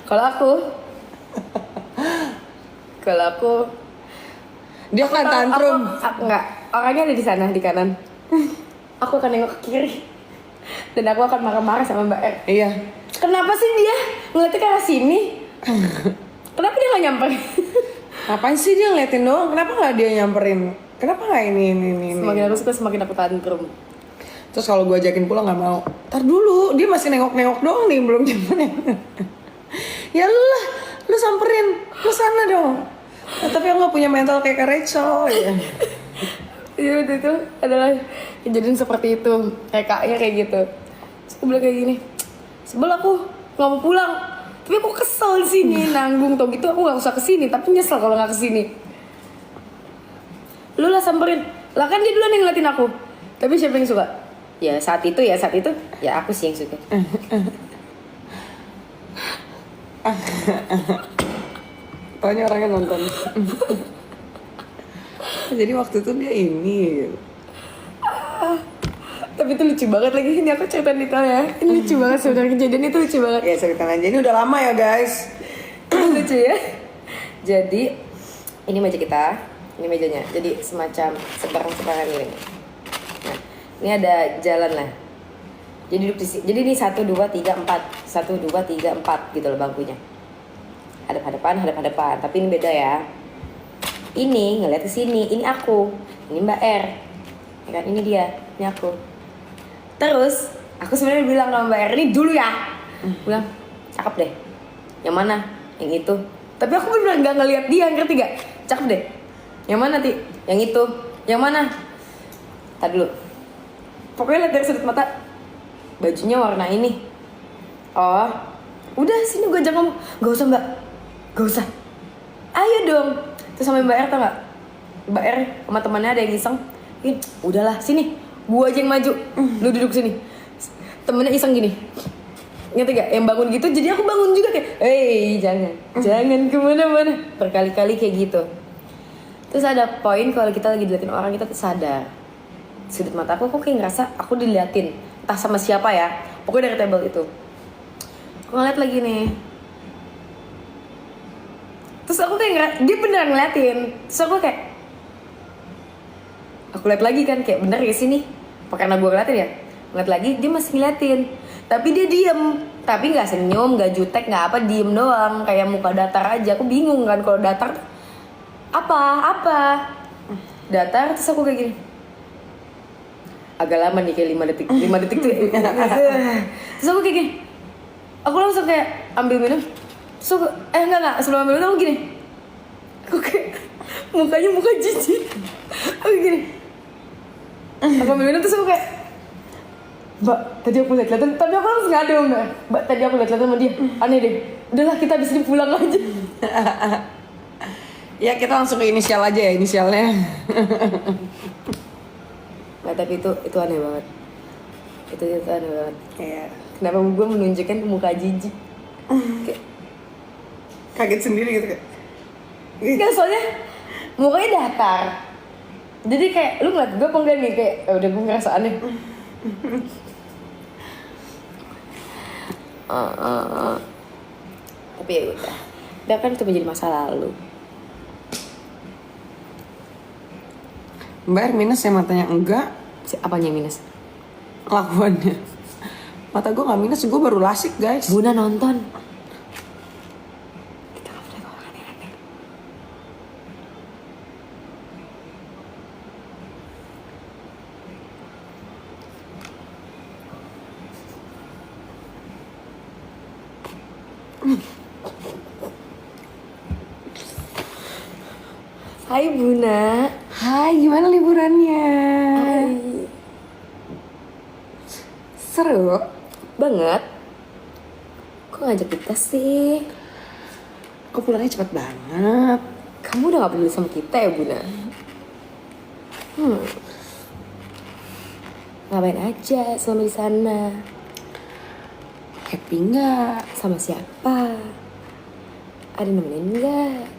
Kalau aku dia akan tantrum. Aku enggak. Orangnya ada di sana di kanan. Aku akan nengok ke kiri. Dan aku akan marah-marah sama Mbak R. Iya. Kenapa sih dia ngeliatnya ke arah sini? Kenapa dia nggak nyamperin? Ngapain sih dia ngeliatin doang? Kenapa nggak dia nyamperin? Kenapa nggak ini? Semakin aku suka semakin aku tantrum. Terus kalau gue ajakin pulang nggak mau. Ntar dulu, dia masih nengok-nengok doang nih belum nyamperin. Ya lu samperin, lu sana dong. Nah, tapi aku nggak punya mental kayak Kak Rachel. Ya. Iya itu adalah kejadian seperti itu. Kayak kaknya kayak gitu. Terus aku bilang kayak gini. Sebel aku nggak mau pulang. Tapi aku kesel di sini nanggung tau gitu aku nggak usah kesini. Tapi nyesel kalau nggak kesini. Lu lah samperin. Lah kan dia duluan yang ngeliatin aku. Tapi siapa yang suka? Ya saat itu ya aku sih yang suka. Tanya orangnya nonton. Jadi waktu itu dia ini. Tapi itu lucu banget lagi. Ini aku cerita detail ya. Ini lucu banget sebenarnya kejadian itu lucu banget. Ya cerita aja ini udah lama ya guys. Lucu ya. Jadi ini meja kita. Ini mejanya. Jadi semacam sebarang-sebarangan ini. Nah, ini ada jalan lah. Jadi duduk di sini. Jadi ini 1 2 3 4. 1 2 3 4 gitu loh bangkunya. Hadap-hadapan. Tapi ini beda ya. Ini ngeliat ke sini. Ini aku. Ini Mbak R. Ya kan ini dia. Ini aku. Terus aku sebenarnya bilang sama Mbak R ini dulu ya. Bilang cakep deh. Yang mana? Yang itu. Tapi aku bener nggak ngeliat dia, ngerti gak? Cakep deh. Yang mana Ti? Yang itu. Yang mana? Tadi dulu. Pokoknya lihat dari sudut mata. Bajunya warna ini. Oh, udah sini gue ajak ngomong. Gak usah Mbak. Gak usah. Ayo dong. Terus sama Mbak R tau gak? Mbak R sama temannya ada yang iseng. Udahlah sini. Gue aja yang maju. Lu duduk sini. Temennya iseng gini. Ngerti gak? Yang bangun gitu. Jadi aku bangun juga kayak. Hei jangan. Jangan kemana-mana. Berkali-kali kayak gitu. Terus ada poin kalau kita lagi diliatin orang kita tuh sadar. Sudut mata aku kok kayak ngerasa aku diliatin. Entah sama siapa ya. Pokoknya dari table itu. Aku ngeliat lagi nih. Terus aku kayak dia beneran ngeliatin. Terus aku kayak aku liat lagi kan kayak bener ya sini. Karena gue ngeliatin ya. Ngeliat lagi dia masih ngeliatin. Tapi dia diem. Tapi gak senyum, gak jutek, gak apa. Diem doang. Kayak muka datar aja. Aku bingung kan kalau datar. Apa? Datar terus aku kayak gini. Agak lama nih kayak 5 detik. 5 detik tuh. Terus aku kayak gini. Aku langsung kayak ambil minum. Terus aku, enggak. Sebelum ambil minum aku gini. Aku kayak mukanya muka jijik. Aku gini. Aku ambil minum terus aku kayak Mbak, tadi aku liat-liatan. Tapi aku langsung ngadu Mbak, tadi aku liat-liatan sama dia. Aneh deh. Udahlah kita abis ini pulang aja. Ya kita langsung ke inisial aja ya inisialnya. Nah tapi itu aneh banget. Itu aneh banget. Iya. Kenapa gue menunjukkan muka jijik? Kaget sendiri gitu kayak. Enggak, soalnya mukanya datar. Jadi kayak lu ngeliat gue apa enggak nih, kayak udah gue ngerasa aneh. Tapi ya udah kan itu menjadi masa lalu. Mbak R minus ya matanya enggak, Apanya yang minus? kelakuannya. Mata gue nggak minus, gue baru lasik guys. Buna nonton. Kita nggak boleh bawa aneh-aneh. Hai Buna. Hai, gimana liburannya? Hai. Seru. Banget. Kok ngajak kita sih? Kok pulangnya cepet banget? Kamu udah gak peduli sama kita ya Buna? Ngapain aja selama di sana? Happy nggak? Sama siapa? Ada nemenin nggak?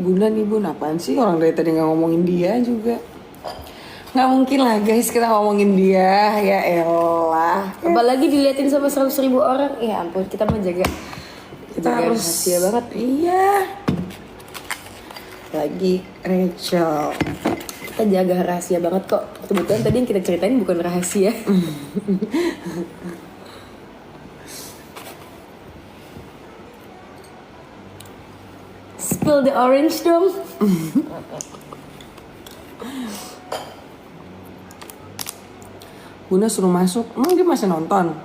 Bulan nih Bun, apaan sih orang dari tadi nggak ngomongin dia juga? Nggak mungkin lah guys kita ngomongin dia, ya elah. Apalagi diliatin sama 100.000 orang. Ya ampun, kita menjaga Kita harus rahasia banget. Iya. Lagi Rachel. Kita jaga rahasia banget kok. Kebetulan tadi yang kita ceritain bukan rahasia. Spill the orange dong. Bunda suruh masuk, emang dia masih nonton?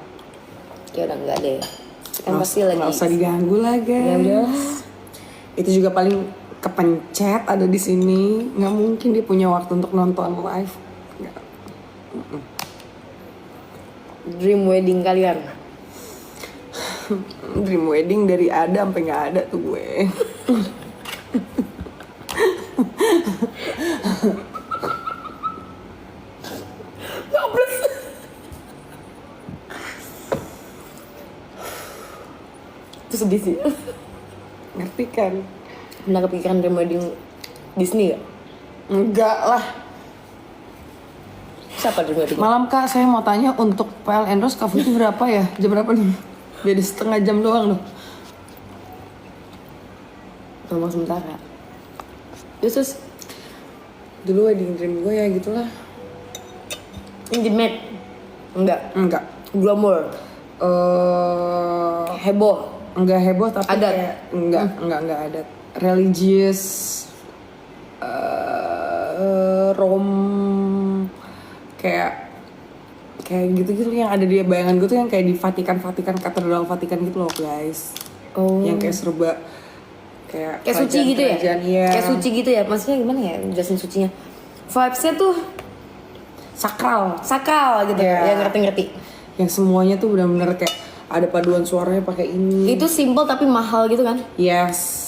Ya udah enggak deh. Kan pasti lagi. Nggak usah diganggu lah guys. Ya udah. Itu juga paling kepencet ada di sini. Nggak mungkin dia punya waktu untuk nonton live. Nggak. Dream wedding kalian. Dream wedding dari ada sampai nggak ada tuh gue. Itu sedih sih. Ngerti kan? Pernah kepikiran dream wedding Disney gak? Enggak lah. Siapa dream wedding? Malam kak, saya mau tanya untuk PLN Rose cover itu berapa ya? Jam berapa nih? Beda setengah jam doang loh. Ngomong sementara. Terus Dulu wedding dream gue ya gitulah. intimate? Enggak. Enggak. Glamour? Heboh? Enggak heboh tapi Adat? kayak enggak adat. Religious, rom, kayak gitu-gitu yang ada di bayangan gue tuh yang kayak di Vatikan katedral Vatikan gitu loh guys. Oh. Yang kayak serba kayak Suci gitu ya? kerajaan, iya. Kayak suci gitu ya? Maksudnya gimana ya jelasin sucinya? Vibes-nya tuh sakral. sakral gitu. Iya. Ya ngerti-ngerti. Yang semuanya tuh benar-benar kayak ada paduan suaranya pakai ini. Itu simple tapi mahal gitu kan? Yes.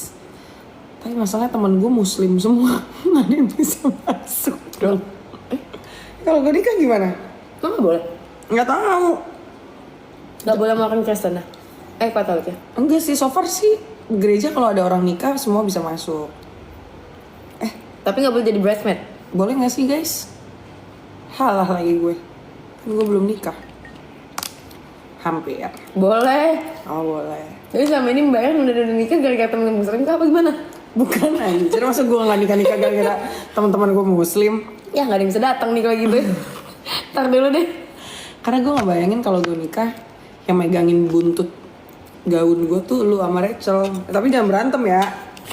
Tapi masalahnya temen gue muslim semua. Nggak ada yang bisa masuk dong. Kalau gue nikah gimana? Emang boleh? Nggak tahu. Gak boleh makan Kristen ya? Katolik ya? Enggak sih, so far sih gereja kalau ada orang nikah semua bisa masuk. Tapi gak boleh jadi bridesmaid? Boleh nggak sih guys? Halah lagi gue. Kan gue belum nikah. Hampir. Boleh. Oh boleh. Jadi selama ini Mbak Erin udah nikah gara-gara temen muslim kah apa gimana? Bukan anjir, masa gue gak nikah-nikah gara-gara teman-teman gue muslim. Ya gak ada yang bisa datang nih kalau gitu. Ntar dulu deh. Karena gue gak bayangin kalau gue nikah yang megangin buntut gaun gue tuh lu sama Rachel. Tapi jangan berantem ya.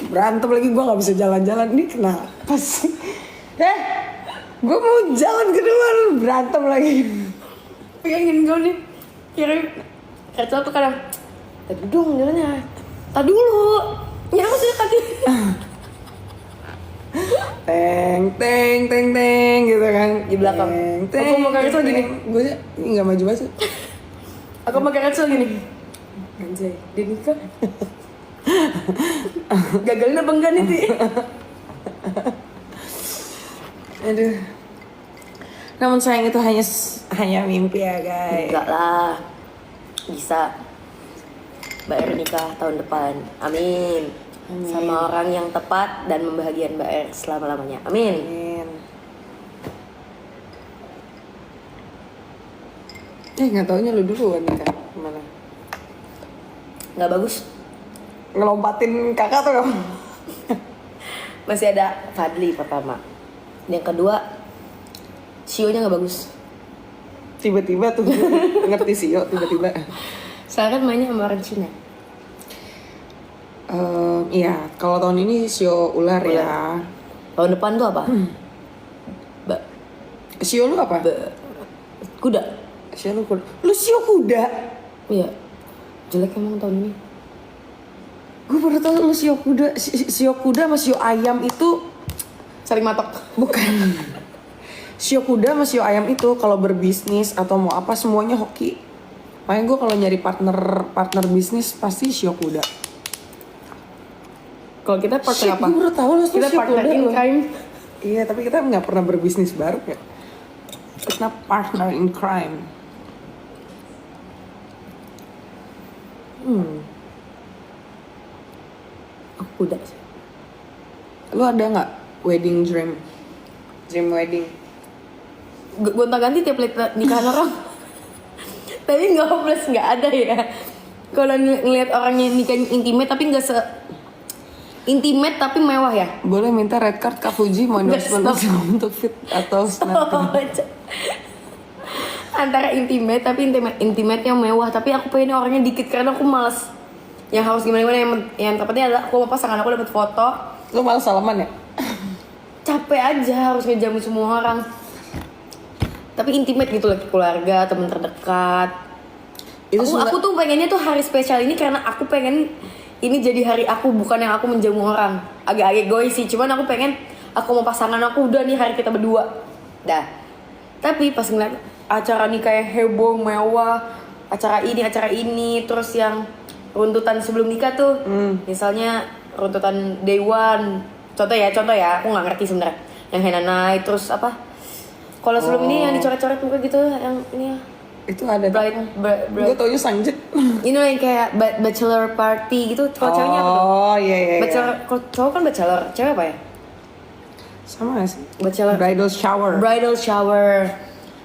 Berantem lagi gue gak bisa jalan-jalan. Ini kenapa sih? Gue mau jalan ke luar berantem lagi. Pegangin gue nih. Kira Rachel tuh kadang tadi dong jalannya. Tadi dulu. Ya aku sudah tadi. Teng gitu kan Di belakang. Aku mau ke Rachel gini. Gue nggak maju banget. Aku pakai Rachel gini. Anjay, dia nikah. Gagalin apa enggak nih, Ti? Aduh. Namun sayang itu hanya mimpi ya guys. Enggak lah, bisa. Mbak Er nikah tahun depan, amin. Sama orang yang tepat dan membahagiakan Mbak Er selama-lamanya, amin. Amin. Nggak taunya lu duluan nikah gimana? Nggak bagus. Ngelompatin kakak tuh. Masih ada Fadli pertama. Yang kedua, Shio-nya nggak bagus. Tiba-tiba tuh ngerti sih yo tiba-tiba. Soalnya kan mainnya sama orang Cina. Iya, kalau tahun ini Sio ular ya. Tahun depan tuh apa? Mbak, Sio lu apa? kuda. Sio lu kuda. Lu Sio kuda? Iya. Jelek emang tahun ini. Gue baru tahu lu Sio kuda. Sio kuda sama Sio ayam itu Saling matok. bukan. Sio kuda sama Sio ayam itu kalau berbisnis atau mau apa semuanya hoki. Makanya gue kalau nyari partner bisnis pasti Sio kuda. Kalau kita partner apa? Gue baru tahu lu Kita Sio partner kuda in loh. crime. Iya, tapi kita nggak pernah berbisnis bareng ya. Kita partner in crime. Aku kuda sih. Lu ada nggak wedding dream wedding? Gonta-ganti tiap lihat nikahan orang. Tapi nggak hopeless, nggak ada ya. Kalau ngelihat orangnya nikah intimate tapi nggak se intimate tapi mewah ya. Boleh minta red card Kak Fuji mau endorsement untuk fit atau snap. Antara intimate tapi intimate yang mewah, tapi aku pengen orangnya dikit karena aku males yang harus gimana yang tepatnya adalah aku sama pasangan aku dapat foto. Lu malah salaman ya? Capek aja harus ngejamu semua orang. Tapi intimate gitu lagi, keluarga, teman terdekat. Aku tuh pengennya tuh hari spesial ini karena aku pengen ini jadi hari aku, bukan yang aku menjamu orang. Agak-agak egois sih, cuman aku pengen aku mau pasangan aku udah nih hari kita berdua. Dah. Tapi pas ngeliat acara nih kayak heboh, mewah, acara ini, terus yang runtutan sebelum nikah tuh, misalnya runtutan day one, contoh ya, aku nggak ngerti sebenarnya. Yang henna night, terus apa? Kalau sebelum ini yang dicoret-coret muka gitu, yang ini ya. Itu ada. Gue taunya sanjit. Ini yang kayak bachelor party gitu. Kalau ceweknya apa tuh? Oh iya. Bachelor, kalau cowok kan bachelor, cewek apa ya? Sama gak sih? Bachelor. Bridal shower.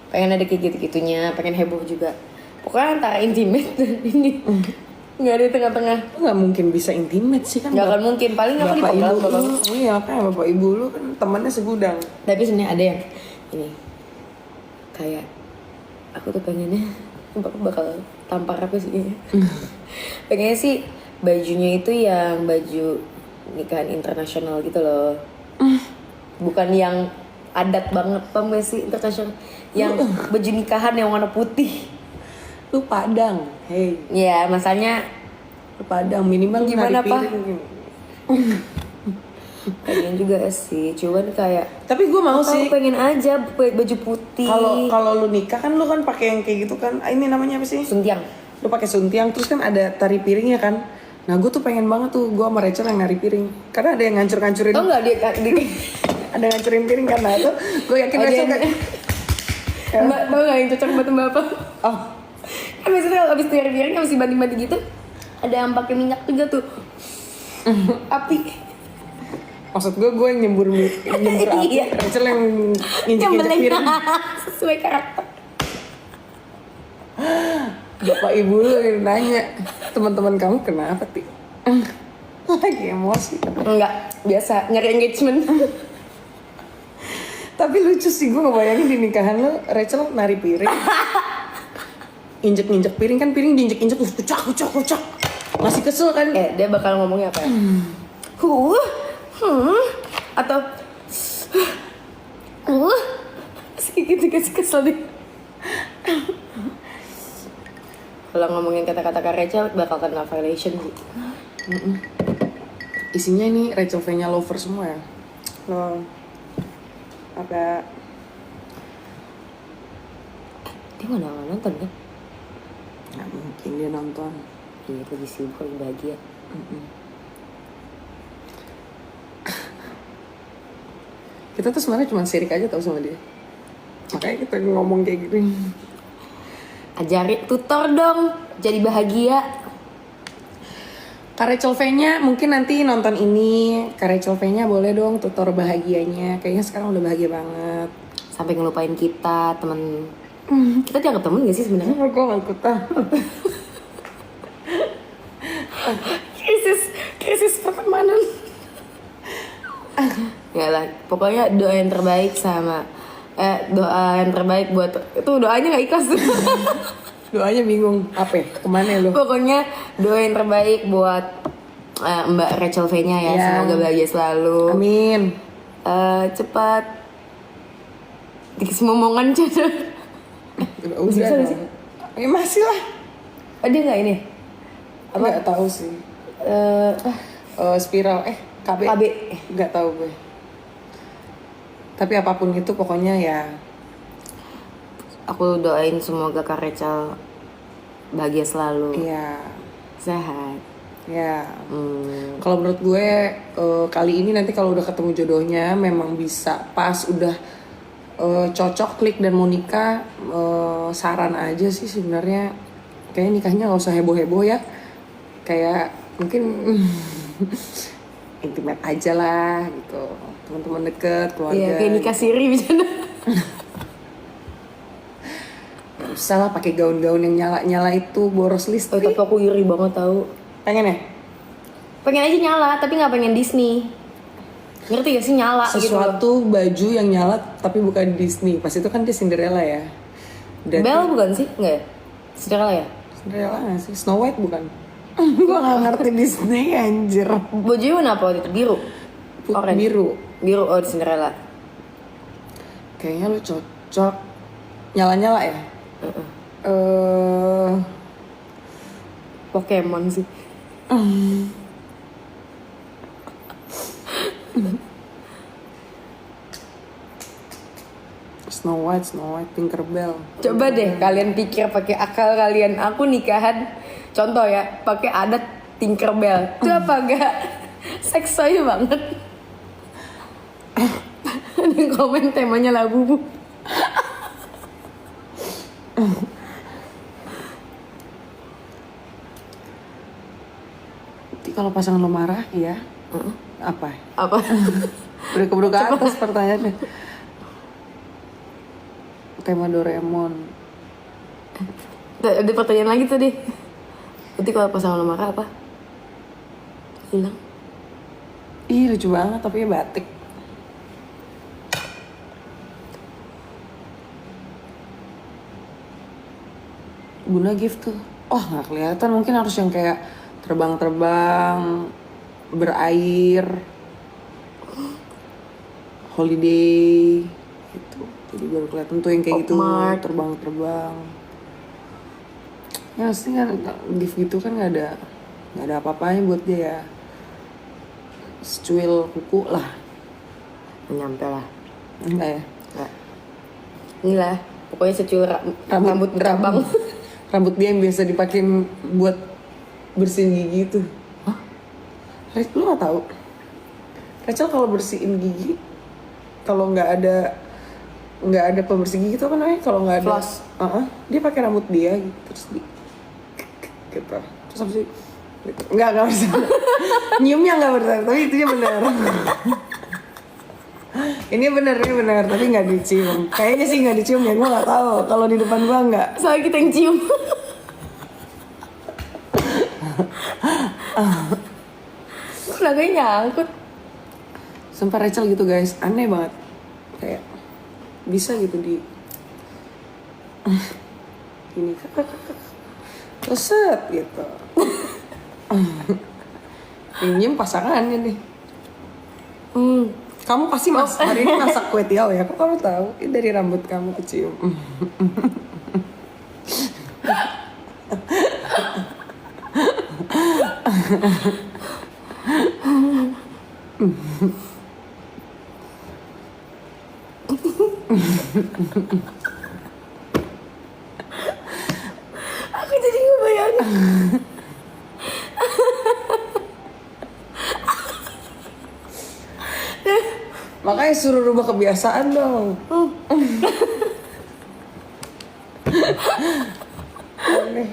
Pengen ada kayak gitu-gitunya, pengen heboh juga. Pokoknya antara intimate dan ini. Nggak ada di tengah-tengah. Nggak mungkin bisa intimate sih kan? Nggak akan mungkin, paling aku di bapak ibu bapak. lu. Iya kan bapak ibu lu kan temannya segudang. Tapi sebenarnya ada yang ini kayak aku tuh pengennya aku bakal tampar apa sih? Pengennya sih bajunya itu yang baju nikahan internasional gitu loh. Bukan yang adat banget, paham gak sih internasional? Yang baju nikahan yang warna putih. Lu Padang, hey. Ya, masanya Lu Padang minimal gimana, nari Pak? piring. pengen juga sih, cuman kayak Tapi gue mau aku sih. pengen aja baju putih. Kalau lu nikah kan lu kan pakai yang kayak gitu kan. Ini namanya apa sih? suntiang. Lu pakai suntiang terus kan ada tari piringnya kan. Nah gue tuh pengen banget tuh gue sama Rachel yang nari piring. Karena ada yang ngancur-ngancurin. Oh enggak dia Ada yang ngancurin piring kan. Nah tuh gue yakin Rachel kan. Mbak, tau gak yang cocok buat mbak apa? Oh, Kan biasanya kalau abis nyari piring, abis dibanting-banting gitu, ada yang pakai minyak juga tuh. Api. maksud gue yang nyembur api. Iya. Rachel yang nginjek Yang piring. sesuai karakter. Bapak ibu lu yang nanya, teman-teman kamu kenapa ti? Lagi emosi. Enggak, biasa nyari engagement. Tapi lucu sih gue ngebayangin di nikahan lu Rachel nari piring. Injek-injek piring kan, piring diinjek-injek kucak. Masih kesel kan? Dia bakal ngomongnya apa ya? Atau masih gitu kesel deh. Kalau ngomongin kata-kata Kak Rachel bakal kena violation sih. Isinya ini Rachel V-nya lover semua ya. Loh. Apa? Dia mana nonton kan? Nggak mungkin dia nonton. Iya, lagi sibuk, lagi bahagia. Kita tuh sebenarnya cuma sirik aja tau sama dia. Makanya kita ngomong kayak gini. Ajari tutor dong, jadi bahagia. Kak Rachel V-nya mungkin nanti nonton ini. Kak Rachel V-nya boleh dong tutor bahagianya. Kayaknya sekarang udah bahagia banget. Sampai ngelupain kita, temen. Kita dianggap temen gak sih sebenarnya? Gue gak ikutan. krisis pertemanan. Ya lah, pokoknya doa yang terbaik sama doa yang terbaik buat itu doanya nggak ikhlas. Doanya bingung apa ya? Kemana lu? Pokoknya doa yang terbaik buat Mbak Rachel V-nya ya. Semoga bahagia selalu. Amin. Cepat dikasih momongan jodoh. Udah Bisa gak sih? Ya masih lah. Oh, dia nggak ini? Nggak tahu sih. Spiral KB. KB. Nggak tahu gue. Tapi apapun itu pokoknya ya. Aku doain semoga Kak Rachel bahagia selalu. Iya. Sehat. Ya. Kalau menurut gue kali ini nanti kalau udah ketemu jodohnya memang bisa pas udah cocok klik dan mau nikah, saran aja sih sebenarnya kayaknya nikahnya nggak usah heboh-heboh ya. Kayak mungkin intimate aja lah gitu, teman-teman deket, keluarga. Iya, kayak nikah siri bisa. Gak usah lah pakai gaun-gaun yang nyala-nyala itu boros listrik. Tapi aku iri banget tahu. Pengen ya? Pengen aja nyala, tapi nggak pengen Disney. Ngerti gak sih nyala gitu loh. Sesuatu baju yang nyala tapi bukan Disney. Pas itu kan dia Cinderella ya. Belle bukan sih? Nggak ya? Cinderella ya? Cinderella gak sih? Snow White bukan? Gue gak ngerti Disney anjir. Bajunya warna apa waktu itu? Biru? Orange? Biru. Biru, oh Cinderella. Kayaknya lu cocok. Nyala-nyala ya? Pokemon sih. Snow White, Tinkerbell. Coba deh kalian pikir pakai akal kalian. Aku nikahan, contoh ya, pakai adat Tinkerbell. Itu apa gak seksoy banget? Ada yang komen temanya labu. Kalau pasangan lo marah, ya apa? Apa? Udah keburu ke atas pertanyaannya. Tema Doraemon. Ada pertanyaan lagi tadi. Nanti kalau pasangan lo marah apa? Hilang. Ih lucu banget tapi ya batik. Bunda gift tuh. Oh nggak kelihatan, mungkin harus yang kayak terbang-terbang, berair, holiday gitu. Jadi baru kelihatan tuh yang kayak gitu, terbang-terbang. Ya pasti kan gift gitu kan nggak ada apa-apanya buat dia ya. Secuil kuku lah. Nyampe lah. Enggak ya? Enggak. Inilah, pokoknya secuil rambut berabang. Rambut dia yang biasa dipakai buat bersihin gigi itu. Hah? Lu nggak tahu? Rachel kalau bersihin gigi, kalau nggak ada pembersih gigi itu apa namanya? Kalau nggak ada, floss. Dia pakai rambut dia gitu, terus gitu. Terus habis itu, gitu. Nggak bisa. Nyiumnya nggak benar, tapi itunya benar. Ini benar, tapi nggak dicium. Kayaknya sih nggak dicium ya, gue nggak tahu. Kalau di depan gue nggak. Soalnya kita yang cium. Laganya nyangkut. Sumpah Rachel gitu guys, aneh banget. Kayak bisa gitu di ini keset gitu. Ini pasangannya nih. Kamu pasti hari ini masak kue tiaw ya? Kok kamu tahu? Ini dari rambut kamu kecium. Aku jadi ngebayangin. Makanya suruh rubah kebiasaan dong. Aneh.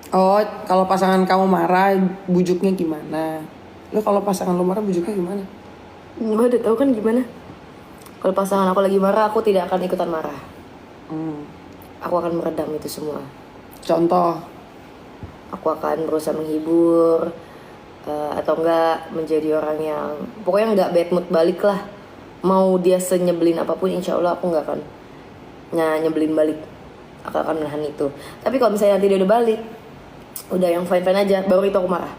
Oh, kalau pasangan kamu marah, bujuknya gimana? Lo kalau pasangan lo marah, bujuknya gimana? Mbak udah tahu kan gimana? Kalau pasangan aku lagi marah, aku tidak akan ikutan marah. Aku akan meredam itu semua. Contoh, Aku akan berusaha menghibur, atau enggak menjadi orang yang pokoknya enggak bad mood balik lah. Mau dia senyebelin apapun, insya Allah aku nggak akan nyebelin balik. Aku akan menahan itu. Tapi kalau misalnya nanti dia udah balik, udah yang fine fine aja, baru itu aku marah.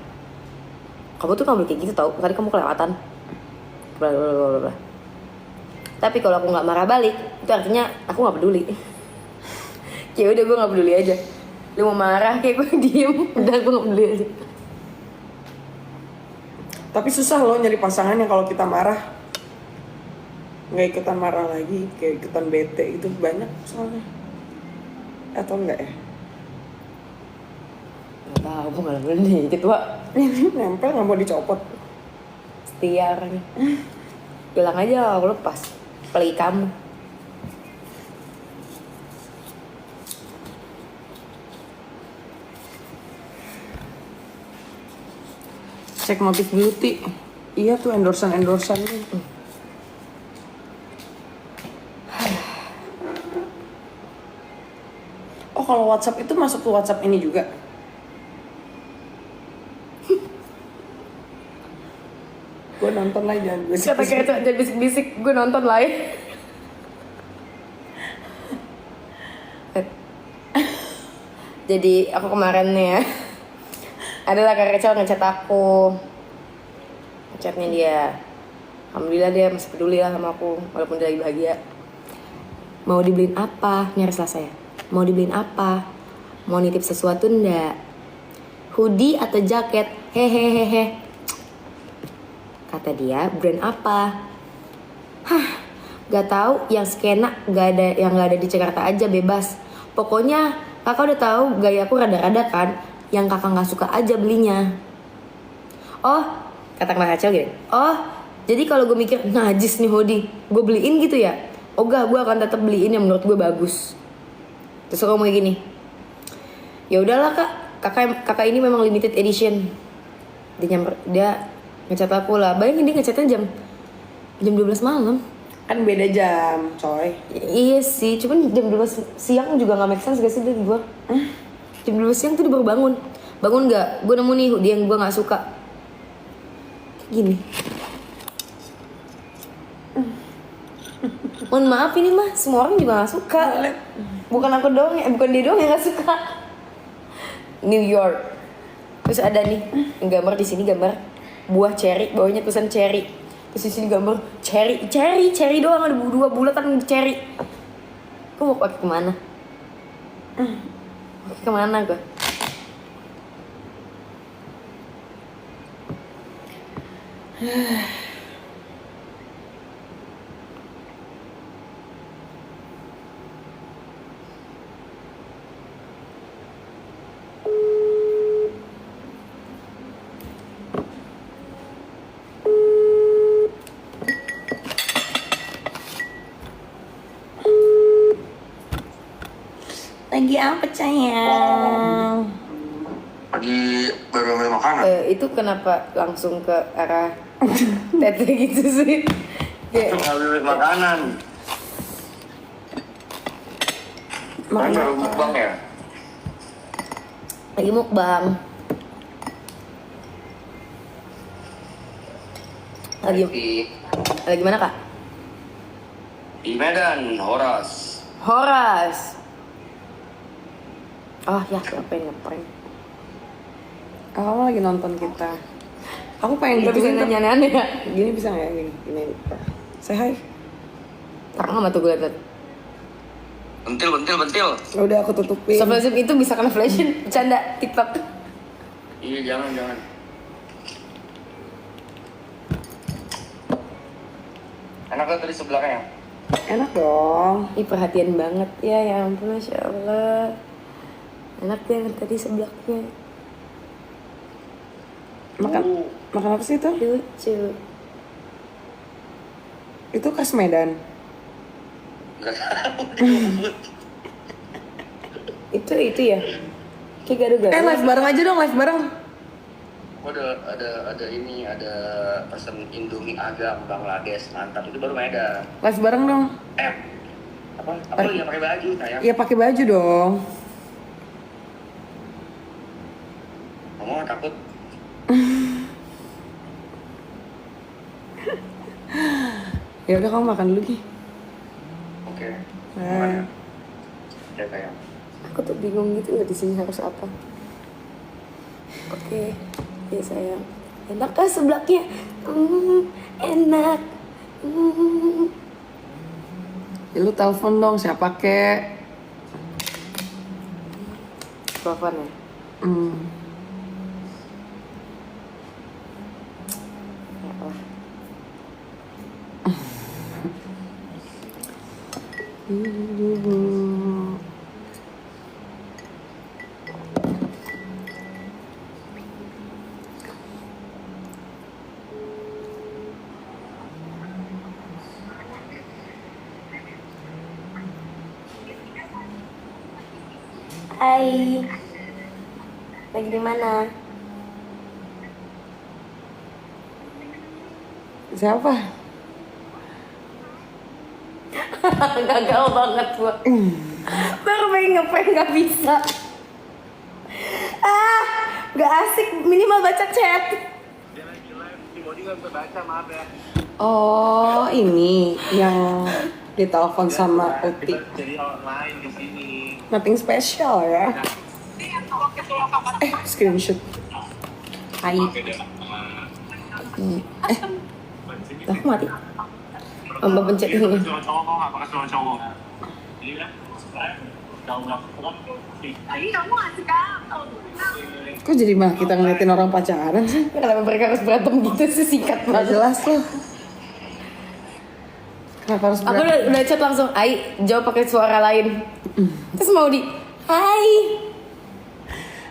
Kamu tuh nggak boleh kayak gitu tau, tadi kamu kelewatan. Bla bla bla bla. Tapi kalau aku nggak marah balik, itu artinya aku nggak peduli. Kayak udah gue nggak peduli aja. Lu mau marah kayak gue diem, udah gue nggak peduli aja. tapi susah loh nyari pasangan yang kalau kita marah nggak ikutan marah lagi, kayak ikutan bete itu banyak soalnya. Atau enggak ya? Nggak tahu, gue nggak peduli nih, ketua. Nempel nggak mau dicopot. Setia orangnya. Bilang aja aku lepas. Apalagi kamu. Cek Motif Beauty. Iya tuh endorsan tuh. Oh kalau WhatsApp itu masuk ke WhatsApp ini juga? Gue nonton lah jangan bisik. Kata kayak jangan bisik-bisik, gue nonton live. Jadi aku kemarin nih ya, adalah Kak Rachel ngechat aku, ngechatnya dia. Alhamdulillah dia masih peduli lah sama aku, walaupun dia lagi bahagia. Mau dibeliin apa? Nyari saya. Mau dibeliin apa? Mau nitip sesuatu ndak? Hoodie atau jaket? Hehehehe. Kata dia, brand apa? Hah, gak tahu. Yang skena gak ada, yang gak ada di Jakarta aja, bebas. Pokoknya kakak udah tahu gaya aku rada-rada kan. Yang kakak gak suka aja belinya. Oh, kata Kak Rachel gini. Oh, jadi kalau gue mikir najis nih hoodie, gue beliin gitu ya? Oh gak, gue akan tetap beliin yang menurut gue bagus. Terus aku ngomong gini, ya udahlah kak, kakak ini memang limited edition. Dia ngechat aku lah. Bayangin dia ngechatnya jam 12 malam. Kan beda jam, coy. Iya sih, cuman jam 12 siang juga gak make sense gak sih dari gue. Jam 12 siang tuh dia baru bangun. Bangun gak? Gue nemu nih hoodie yang gue gak suka. Kayak gini. Mohon maaf ini mah semua orang juga gak suka. Bukan aku doang, bukan dia doang yang gak suka. New York. Terus ada nih gambar di sini, gambar buah cherry, bawahnya tulisan cherry. Terus di sini gambar cherry doang, ada dua bulatan cherry. Aku mau pakai kemana? Pakai kemana gue? Lagi apa sayang? Lagi baru ambil makanan. Itu kenapa langsung ke arah tete gitu sih? Kayak Ngambil makanan. Kan baru mukbang ya? lagi mukbang. Lagi mana kak? Di Medan, Horas. Horas. Oh ya, ngapain? Kamu lagi nonton kita. Aku pengen Gak bisa gituin nanya aneh ya. Gini bisa nggak ya? Gini. Say hi. Terang sama tuh gue liat. Bentil. Ya udah aku tutupin. Software itu bisa kena flashin, bercanda TikTok. Iya, jangan. Enak kan tadi sebelahnya? Enak dong. Ih perhatian banget ya ampun, Masya Allah. Enak ya tadi sebelahnya. Makan. Makan apa sih itu? Lucu. Itu khas Medan. Gak tahu disebut. Itu ya. Kayak gado-gado. Live bareng aja dong, live bareng. Oh, ada ini, ada pesen Indomie Agam Bangladesh, mantap. Itu baru Medan. Live bareng dong. Apa lu yang pakai baju sayang? Iya pakai baju dong. Ngomong takut. Ya udah kamu makan dulu Ki. Oke. Nah. Ya sayang. Aku tuh bingung gitu di sini harus apa. Oke, ya sayang. Enak kan seblaknya? Enak. Ya, lu telepon dong siapa kek? Telepon ya. Ya Allah. Hai. Lagi di mana? Siapa? Gagal banget gua. Baru pengen ngeprank gak bisa. Gak asik, minimal baca chat. Dia lagi live, si Bodi gak bisa baca, maaf ya. Oh ini yang ditelepon sama Uti. Jadi online di sini. Nothing special ya. Screenshot. Hai. Aku mati. Mbak pencet ini. Cowok kok nggak pakai cowok. Iya. Kok jadi mah kita ngeliatin orang pacaran sih? Kenapa mereka harus berantem gitu sih, singkat Gak banget. jelas loh. Kenapa harus Aku berantem? udah chat langsung, Ai jawab pakai suara lain. Terus mau di, Hai.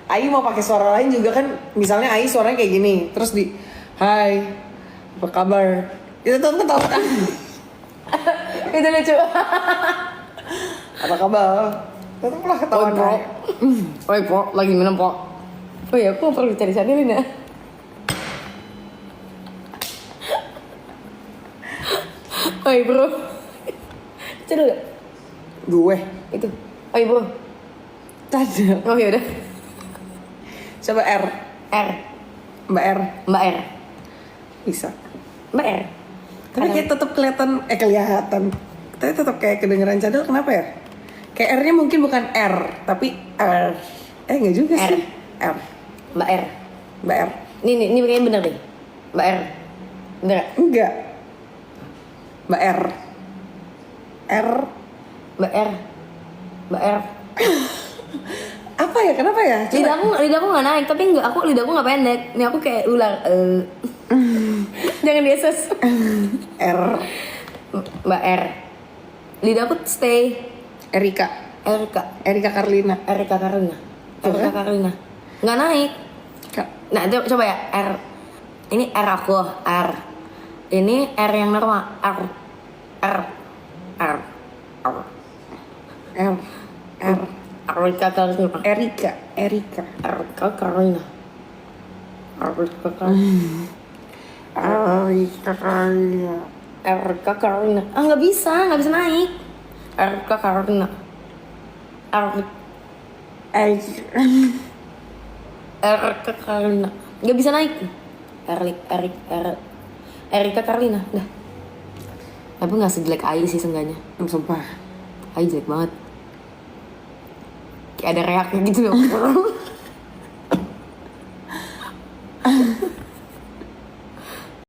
Ai mau pakai suara lain juga kan, misalnya Ai suaranya kayak gini, terus di Hai, apa kabar? Itu tuh ketawa kan? Itu lucu. Apa kabar? Itu lah ketawa Oi, bro. Oi, bro, lagi minum, bro. Oh iya, aku perlu cari Sanilin ya. Oi, bro. Coba gak? Gue. Itu. Oi, bro. Tadi. Oh yaudah. Coba R. R. Mbak R. Mbak R. Bisa. Mbak R. Tapi kayak tetap kelihatan, tapi tetap kayak kedengeran cadel, kenapa ya? Kayak R-nya mungkin bukan R, tapi R. Enggak juga R. sih. R. Mbak R. Mbak R. Ini kayaknya bener deh. Mbak R. Bener gak? Enggak. Mbak R. R. Mbak R. Mbak R. Apa ya? Kenapa ya? Coba. Lidahku nggak naik, tapi lidahku nggak pendek. Ini aku kayak ular. Jangan dieses. R. Mbak R. Lidahku stay. Erika. Erika Karlina. Erika Karina. Tuh Erika kan? Karina. Nggak naik. Ka- Nah, coba ya R. Ini R aku R. Ini R yang normal R. R. R. R. R. R. Erika Karina. Erika. Erika Karina. Erika Karina. Erika Karlina. Erika Karina. Nggak bisa naik. Erika Karina. Erika Karina. Nggak bisa naik. Erika Karina. Dah. Tapi nggak sejelek Ai sih seenggaknya. Sumpah. Ai jelek banget. Kayak ada reaknya gitu loh.